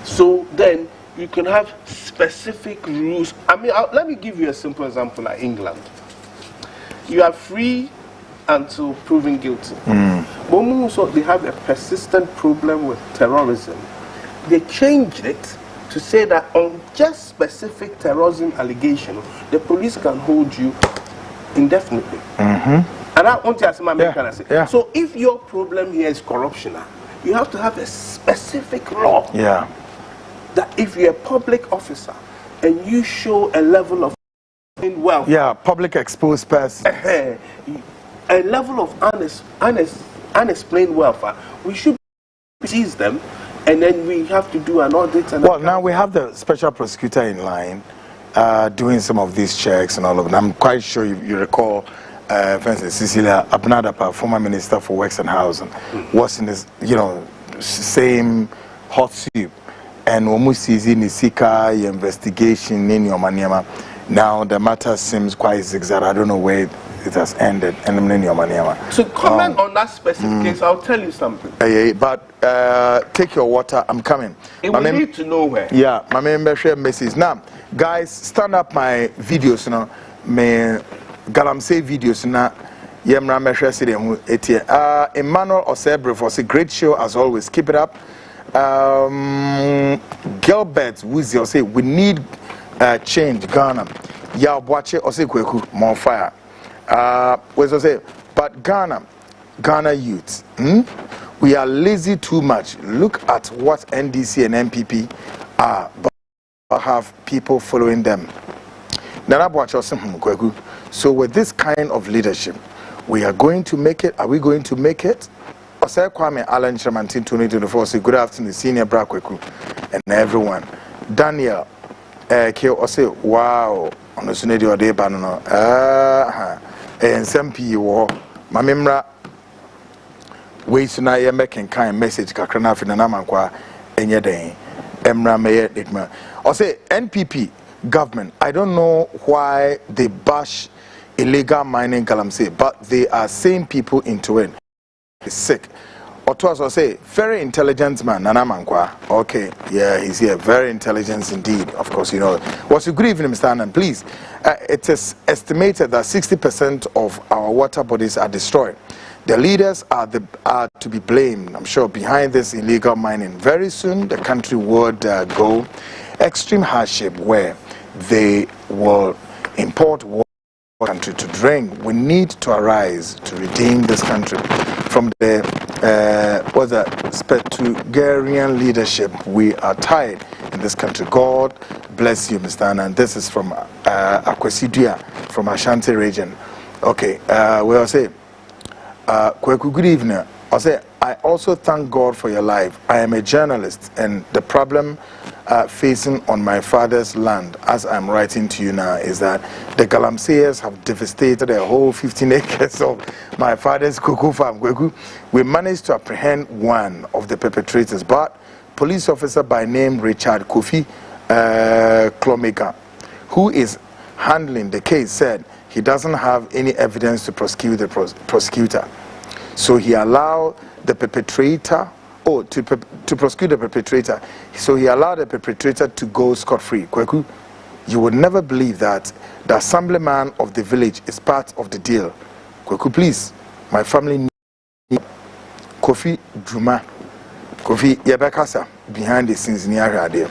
So then you can have specific rules. I mean, let me give you a simple example like England. You are free until proven guilty. But also they have a persistent problem with terrorism. They changed it to say that on just specific terrorism allegation, the police can hold you indefinitely. And I want to ask my say. So if your problem here is corruption, you have to have a specific law. Yeah. That if you're a public officer and you show a level of wealth. Yeah, public exposed person. A level of unexplained wealth, we should seize them. And then we have to do an audit. Well, now we have the special prosecutor in line doing some of these checks and all of them. I'm quite sure you recall, for instance, Cecilia Abnadapa, former Minister for Works and Housing, was in this, same hot soup. And almost in the Sika investigation in your maniama. Now the matter seems quite zigzag. I don't know where it has ended. So comment on that specific case. I'll tell you something. But take your water. I'm coming. It will lead to nowhere. Yeah, my membership message. Now, guys, stand up my videos. Me galamsey videos na. Yemra meshe si dem etie. Emmanuel Osebre for a great show as always. Keep it up. Gilbert Wuzio say we need change Ghana. Ya Boache Ose Kweku more fire. Say, but Ghana youth, we are lazy too much. Look at what NDC and MPP are, but have people following them. So with this kind of leadership, we are going to make it. Are we going to make it? Osei Kwame Alan Chamantin 2024 say good afternoon, senior Brakweku and everyone. Daniel say wow on the Sunday or day banano. And some people, my memory, ways na ye making kind message kakrana fi na namankwa enye den emra meye dikma. Or say NPP government, I don't know why they bash illegal mining Galamsey, but they are sane people into it. It's sick. Or to us, say, very intelligent man, Nana Mankwa. Okay, yeah, he's here. Very intelligent indeed. Of course, What's your good evening, Mr. Annan? Please, it is estimated that 60% of our water bodies are destroyed. The leaders are to be blamed, I'm sure, behind this illegal mining. Very soon, the country would go extreme hardship where they will import water country to drink. We need to arise to redeem this country from the Spetugarian leadership. We are tired in this country. God bless you, Mr. Anna. And this is from Akufo-Addo from Ashanti region. Okay, we'll say, good evening. I'll say, I also thank God for your life. I am a journalist, and the problem facing on my father's land, as I'm writing to you now, is that the Galamseyers have devastated a whole 15 acres of my father's cocoa farm. We managed to apprehend one of the perpetrators, but police officer by name Richard Kofi Klomeka, who is handling the case, said he doesn't have any evidence to prosecute the prosecutor. So he allowed the perpetrator, to prosecute the perpetrator. So he allowed the perpetrator to go scot-free. Kweku, you would never believe that the assemblyman of the village is part of the deal. Kweku, please, my family need Kofi Juma, Kofi Yabakasa, behind the scenes near here.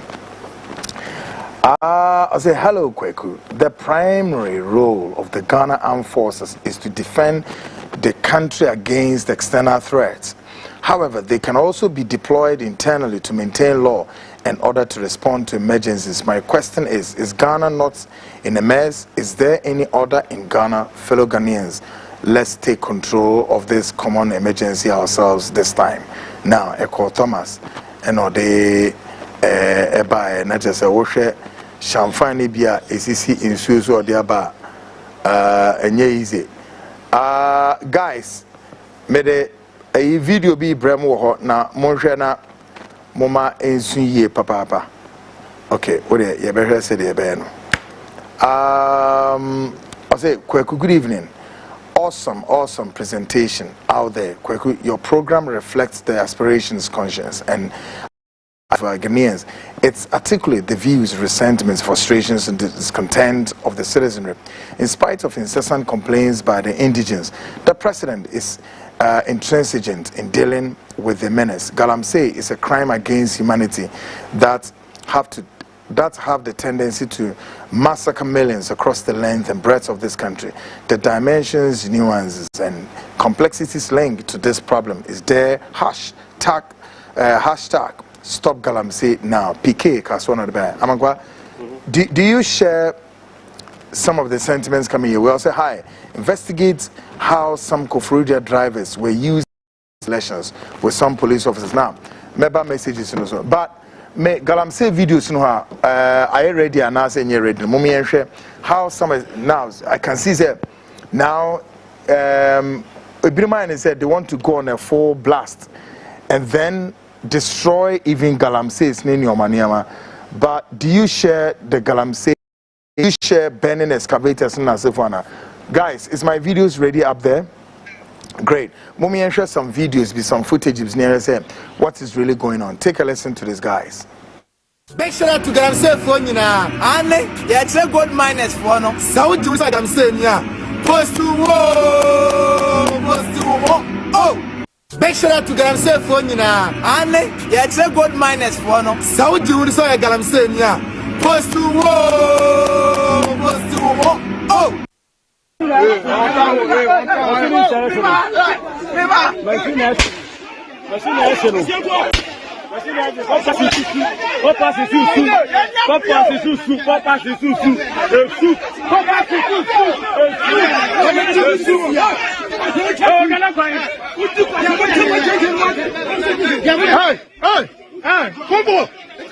I say, hello, Kweku. The primary role of the Ghana Armed Forces is to defend the country against external threats. However, they can also be deployed internally to maintain law in order to respond to emergencies. My question is Ghana not in a mess? Is there any order in Ghana? Fellow Ghanaians, let's take control of this common emergency ourselves this time. Now, Eko Thomas, they buy not just a washer, champagne beer, ACC in Suez or the Aba, and easy. Guys, made a video be bremo na monjena moma ensuye papa. Okay, what you better say the beno. I say, Kweku, good evening. Awesome presentation out there. Kweku, your program reflects the aspirations, conscience, and for Ghanaians. It's articulate the views, resentments, frustrations, and discontent of the citizenry. In spite of incessant complaints by the indigents, the president is intransigent in dealing with the menace. Galamsey is a crime against humanity that have the tendency to massacre millions across the length and breadth of this country. The dimensions, nuances, and complexities linked to this problem is there. Hashtag Stop Galamsey now. PK Kaswana the Amagwa. Do you share some of the sentiments coming here? We also investigate how some Akufo-Addo drivers were used in elections with some police officers. Now, member messages but me Galamsey videos I ready and now saying ready. Mommy how some now I can see that now Ibrahim said they want to go on a full blast and then destroy even Galamsey's Maniama. But do you share the Galamsey? Do you share burning excavators in Asifana? Guys, is my videos ready up there? Great. Mommy, and share some videos with some footages near us. What is really going on? Take a listen to this, guys. Make sure to Galamsey phone now. And it's a good minus for no. So do I'm saying yeah. Post to oh. Make sure to Galamsey phone now. And it's a good minus for no. So do Galamsey yeah. Post to oh.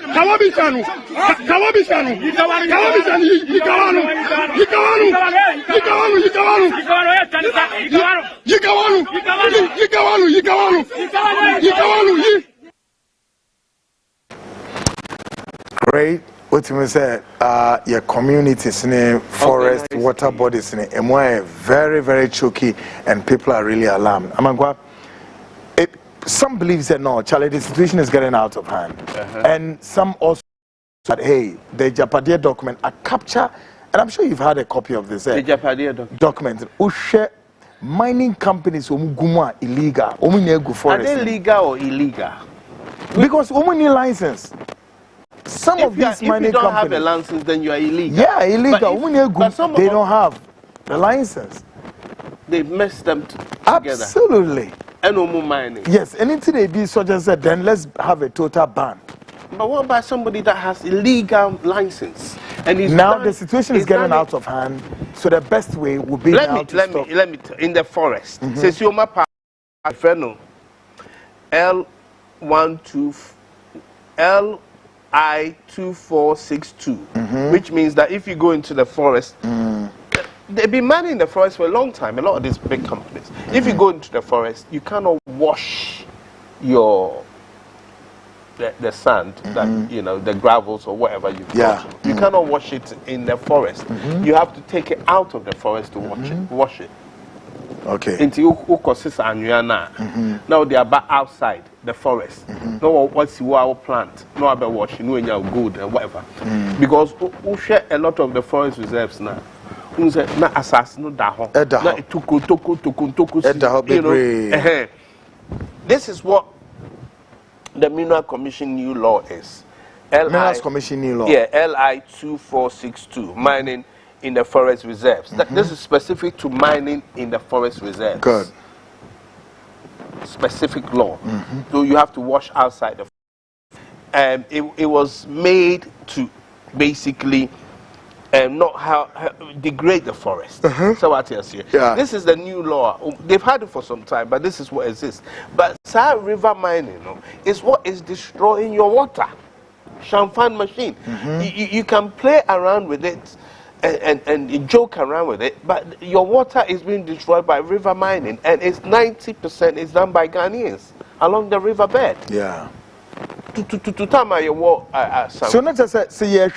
Kawabishanu, Great. What you said, your communities in forest, water bodies in very, very choky, and people are really alarmed. Amangwa, some believe that no, Charlie, the situation is getting out of hand, and some also said, hey, the Japadia document, a capture, and I'm sure you've had a copy of this. The Japadia document. Ushe mining companies omuguma illegal. Omunye forest. Are they legal or illegal? Because omunye license. Some of these mining companies. If you don't have a license, then you are illegal. Yeah, illegal. But they don't have the license. They mess them together. Absolutely. And mining. Yes, and until they be such as that, then let's have a total ban. But what about somebody that has illegal license? And now the situation is getting out of hand. So the best way would be let me in the forest. Says you my friend LI2462, which means that if you go into the forest, they've been mining the forest for a long time. A lot of these big companies. If you go into the forest, you cannot wash your the sand, that the gravels or whatever you've got. You cannot wash it in the forest. You have to take it out of the forest to wash it. Okay. Now they are back outside the forest. No, what's our plant? No about washing, no good and whatever. Because we share a lot of the forest reserves now. Na assassin daho. Na tuku. This is what the Mineral Commission new law is. Minerals Commission new law. Yeah, LI2462, mining in the forest reserves. This is specific to mining in the forest reserves. Good. Specific law. So you have to wash outside the it was made to basically not degrade the forest. So what else here? This is the new law. They've had it for some time, but this is what exists. But river mining is what is destroying your water. Champagne machine. You can play around with it and joke around with it, but your water is being destroyed by river mining, and it's 90% is done by Ghanaians along the riverbed. Yeah. So not just say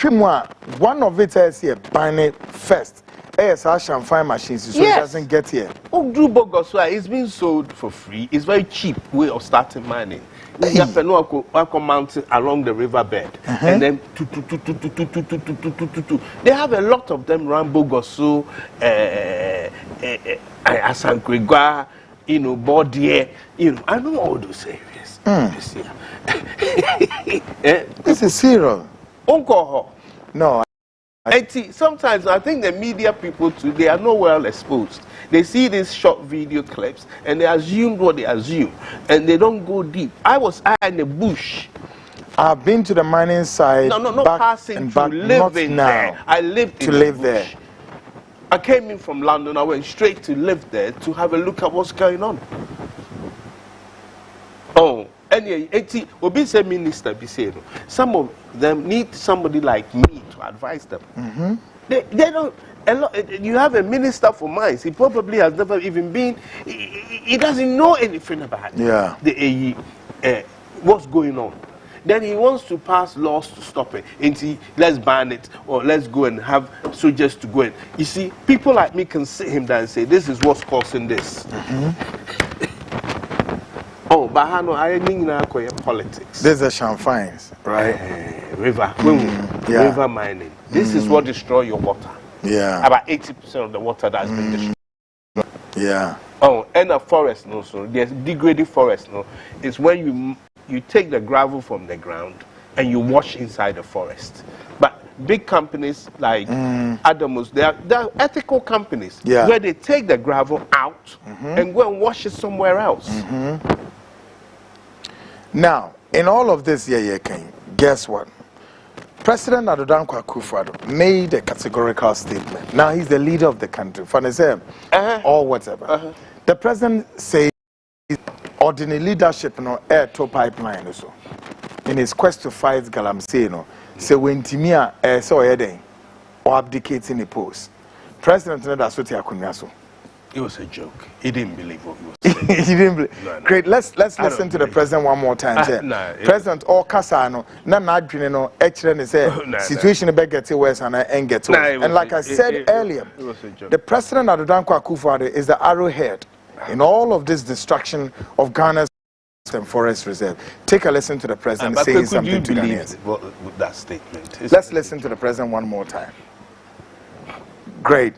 one of it is here ban first. Yes, our champagne machines so it doesn't get here. It's being sold for free. It's very cheap way of starting mining. You have to mount it along the riverbed, and then they have a lot of them around Bogoso, Asankrigwa, Bordier, I know all those areas. This is serious. No. Sometimes I think the media people too, they are not well exposed. They see these short video clips and they assume what they assume, and they don't go deep. I was in the bush. I've been to the mining site. No, not passing through, living there. I lived in the bush. There. I came in from London. I went straight to live there to have a look at what's going on. Obi say minister be saying some of them need somebody like me to advise them. They don't. You have a minister for mines. He probably has never even been. He doesn't know anything about the what's going on. Then he wants to pass laws to stop it. Let's ban it, or let's go and have soldiers to go in. You see, people like me can sit him down and say, this is what's causing this. I think politics. There's a champagnes, right? River mining. This is what destroys your water. Yeah. About 80% of the water that's been destroyed. Yeah. And a forest, so there's degraded forest. It's when you take the gravel from the ground and you wash inside the forest. But big companies like Adamos, they are ethical companies where they take the gravel out and go and wash it somewhere else. Now, in all of this, guess what? President Akufo-Addo made a categorical statement. Now he's the leader of the country, for example, or whatever. The president says, ordinary leadership, air to pipeline also. In his quest to fight Galamsey, say when Timia saw heading or abdicating the post. President Akufo-Addo. It was a joke. He didn't believe what he was saying. He didn't believe. No. Great. Let's listen to the president one more time. President Okasano, no, actually say situation be get worse and get worse. And like I said earlier, the president Akufo-Addo is the arrowhead in all of this destruction of Ghana's forest reserve. Take a listen to the president saying something to Ghanaians. With that statement. Let's listen to the president one more time. Great.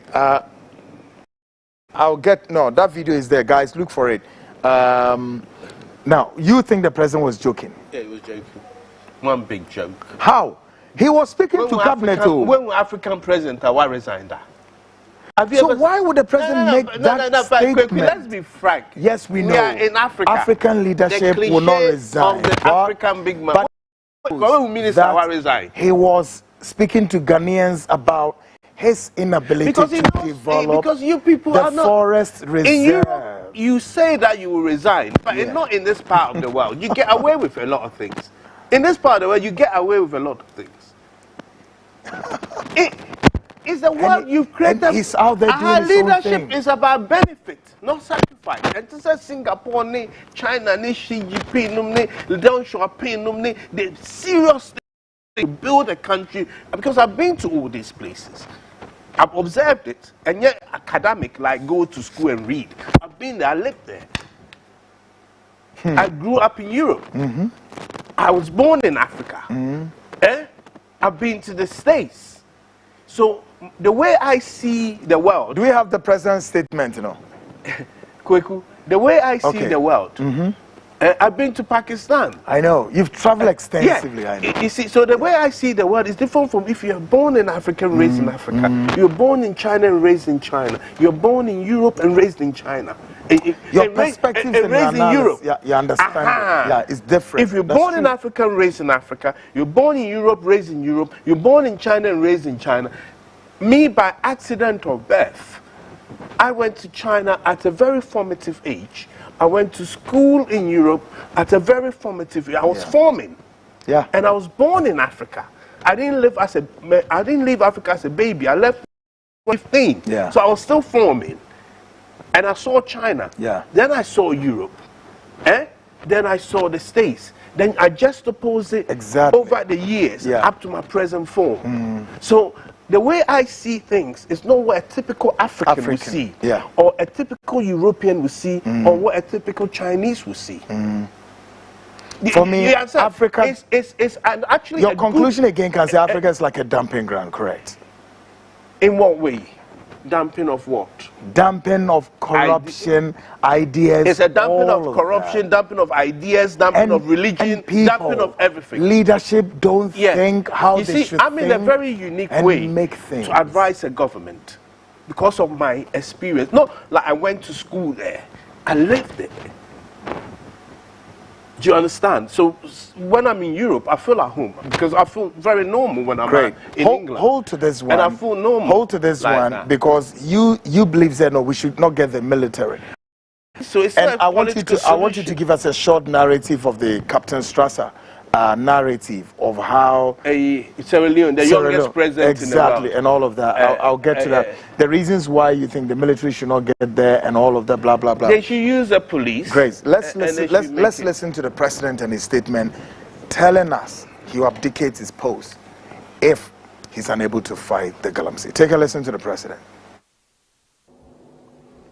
That video is there, guys. Look for it. Now, you think the president was joking? Yeah, he was joking. One big joke. How? He was speaking to cabinet. When will African president resign that? So why would the president make that statement? Let's be frank. Yes, we know. We are in Africa. African leadership will not resign. Of the African big man. When will minister resign? He was speaking to Ghanaians about his inability to develop because you people the are not, forest reserve. In Europe, you say that you will resign, but not in this part of the world. You get away with a lot of things. In this part of the world, you get away with a lot of things. It's the world you've created. He's out there doing Our his own leadership thing. is about benefit, not sacrifice. And to say Singapore, China, Xi Jinping, Deng Xiaoping, they seriously build a country. Because I've been to all these places. I've observed it, and yet academic, like go to school and read. I've been there, I lived there. I grew up in Europe. I was born in Africa. I've been to the States. So the way I see the world. Do we have the president's statement, Kweku, the way I see the world. I've been to Pakistan. I know. You've traveled extensively, I know. You see, so the way I see the world is different from if you're born in Africa and raised in Africa. You're born in China and raised in China. You're born in Europe and raised in China. Your perspectives and raised in Europe. You understand. Yeah, it's different. If you're born in Africa and raised in Africa, you're born in Europe, raised in Europe, you're born in China and raised in China. Me, by accident or birth, I went to China at a very formative age. I went to school in Europe at a very formative age. I was forming. Yeah. And I was born in Africa. I didn't leave Africa as a baby. I left at 15. Yeah. So I was still forming. And I saw China. Yeah. Then I saw Europe. Then I saw the States. Then I just opposed it over the years up to my present form. So the way I see things is not what a typical African would see, or a typical European would see, or what a typical Chinese would see. For me, Africa is actually your conclusion again can say Africa is like a dumping ground, correct? In what way? Dumping of what? Dumping of corruption, ideas. It's a dumping of corruption, dumping of ideas, dumping of religion, dumping of everything. Leadership don't think how you they see, should I'm in a very unique way to advise a government because of my experience. Not like I went to school there. I lived it. Do you understand? So when I'm in Europe, I feel at home because I feel very normal when I'm in England. Hold to this one. And I feel normal. Hold to this like one that. because you believe that no, we should not get the military. So it's and I want you to give us a short narrative of the Captain Strasser narrative of how Sierra Leone, the youngest president in the world. and all of that. I'll get to that. The reasons why you think the military should not get there and all of that, blah blah blah. They should use the police. Great. Let's listen to the president and his statement, telling us he will abdicate his post if he's unable to fight the Galamsey. Take a listen to the president.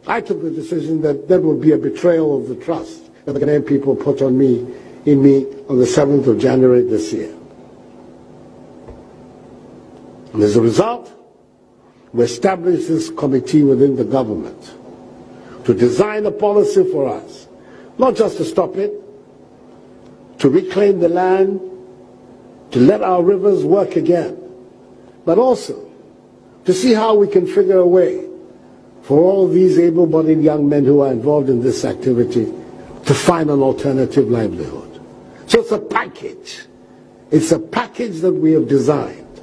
I took the decision that that would be a betrayal of the trust that the Ghanaian people put in me on the 7th of January this year. And as a result, we established this committee within the government to design a policy for us, not just to stop it, to reclaim the land, to let our rivers work again, but also to see how we can figure a way for all these able-bodied young men who are involved in this activity to find an alternative livelihood. So it's a package. It's a package that we have designed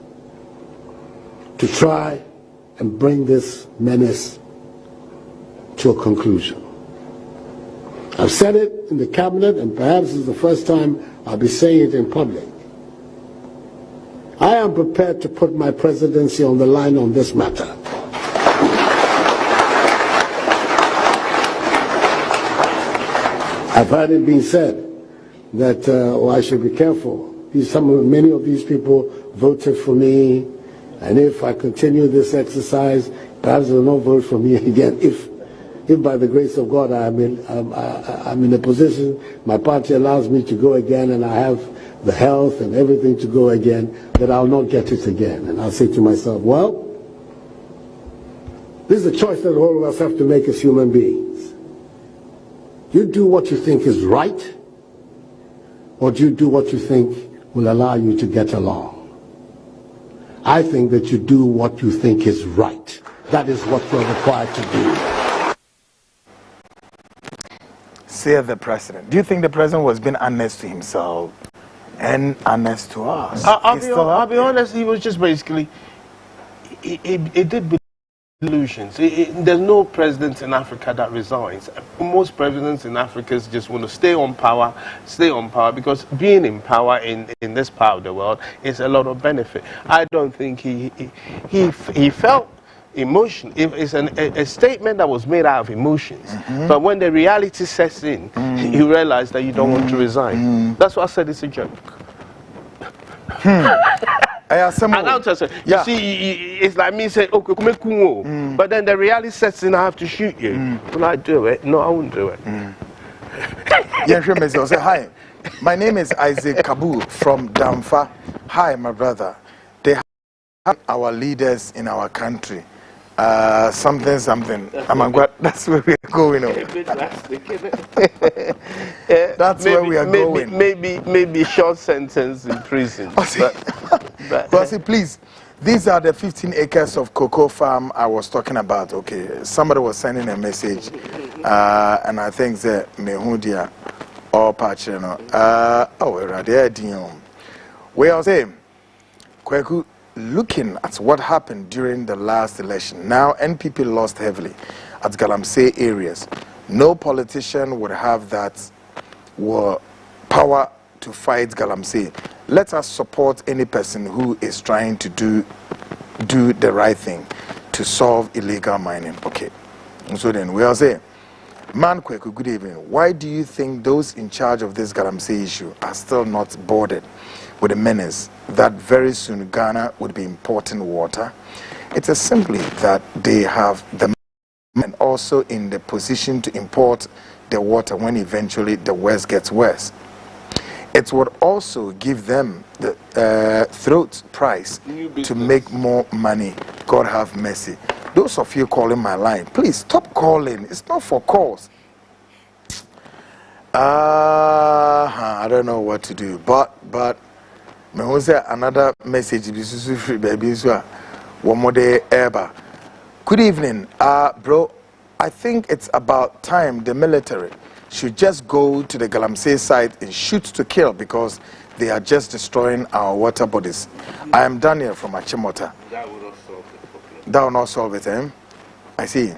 to try and bring this menace to a conclusion. I've said it in the cabinet, and perhaps it's the first time I'll be saying it in public. I am prepared to put my presidency on the line on this matter. I've heard it being said that I should be careful. Many of these people voted for me, and if I continue this exercise, perhaps they will not vote for me again. If by the grace of God I'm in a position, my party allows me to go again, and I have the health and everything to go again, that I'll not get it again. And I'll say to myself, well, This is a choice that all of us have to make as human beings. Do you do what you think is right, or do you do what you think will allow you to get along? I think that you do what you think is right. That is what you're required to do. Say the president. Do you think the president was being honest to himself and honest to us? I'll be honest, he was just basically, it did be illusions. There's no president in Africa that resigns. Most presidents in Africa just want to stay on power, because being in power in this part of the world is a lot of benefit. I don't think he felt emotion. It's a statement that was made out of emotions. But when the reality sets in, you realize that you don't want to resign. That's why I said it's a joke. You see, it's like me saying, okay, but then the reality sets in, I have to shoot you. Will I do it? No, I won't do it. Say, hi, my name is Isaac Kabu from Damfa. Hi, my brother. They have our leaders in our country. Something. That's where we're going. That's where we are going. Maybe short sentence in prison. But see, please, these are the 15 acres of cocoa farm I was talking about. Okay, somebody was sending a message, and I think that Mehudia or Pachino. We are saying, Kweku, looking at what happened during the last election, now NPP lost heavily at Galamsey areas. No politician would have that power to fight Galamsey. Let us support any person who is trying to do the right thing to solve illegal mining. Okay. So then we are saying, Man Kweku, good evening. Why do you think those in charge of this Galamsey issue are still not boarded with a menace that very soon Ghana would be importing water? It is simply that they have the money and also in the position to import the water when eventually the worst gets worse. It would also give them the throat price to make more money. God have mercy. Those of you calling my line, please stop calling. It's not for calls. I don't know what to do. But me who say another message baby one more day ever. Good evening, bro. I think it's about time the military should just go to the Galamsey site and shoot to kill, because they are just destroying our water bodies. I am Daniel from Achimota. That will not solve the problem. That will not solve it, eh? I see.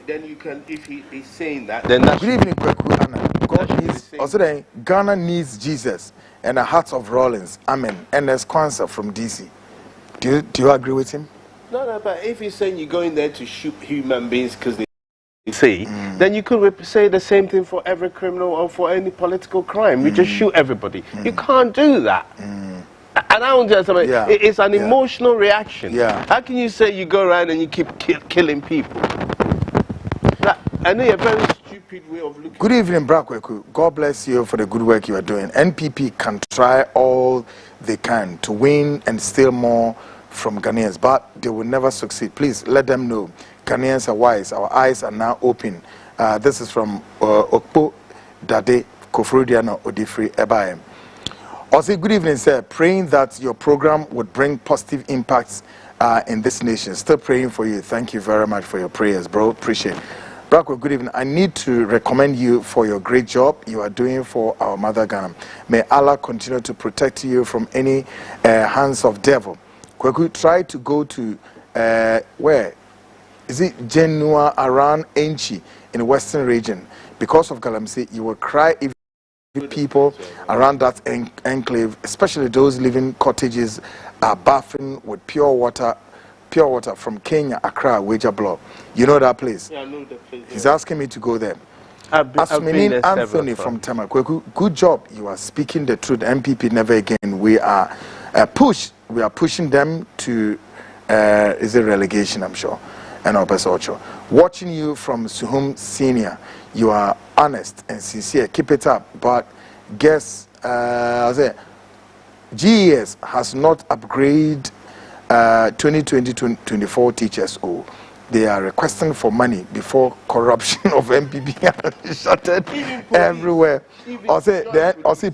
Then you can, if he is saying that, then that's... Good evening, Kweku Anna. God needs, also then, Ghana needs Jesus and a heart of Rollins. Amen. And there's Kwanzaa from DC. Do you agree with him? No, but if he's saying you're going there to shoot human beings because they see, then you could say the same thing for every criminal or for any political crime. You just shoot everybody. You can't do that. And I don't just, it's an emotional reaction. How can you say you go around and you keep killing people? I know a very stupid way of looking. Good evening, Brakweku. God bless you for the good work you are doing. NPP can try all they can to win and steal more from Ghanaians, but they will never succeed. Please let them know Ghanaians are wise. Our eyes are now open. This is from Okpo Dade Kofrodiano Odifri Ebaem. Also, good evening, sir. Praying that your program would bring positive impacts in this nation. Still praying for you. Thank you very much for your prayers, bro. Appreciate it. Brackwell, good evening. I need to recommend you for your great job you are doing for our mother Ghana. May Allah continue to protect you from any hands of devil. Kweku, try to go to where is it, Genua, around Enchi in the western region. Because of Galamsey, you will cry if people around that enclave, especially those living cottages, are bathing with pure water from Kenya, Accra, Wager Block. You know that place? Yeah, I know the place. He's asking me to go there. I've been there Anthony from Tema. Kweku, good job. You are speaking the truth. MPP never again. We are pushing them to is a relegation, I'm sure. And Opesocho. Watching you from Suhum Senior, you are honest and sincere. Keep it up. But guess GES has not upgraded 2020-24 teachers. Oh, they are requesting for money before corruption of MPP shuttered everywhere. I'll say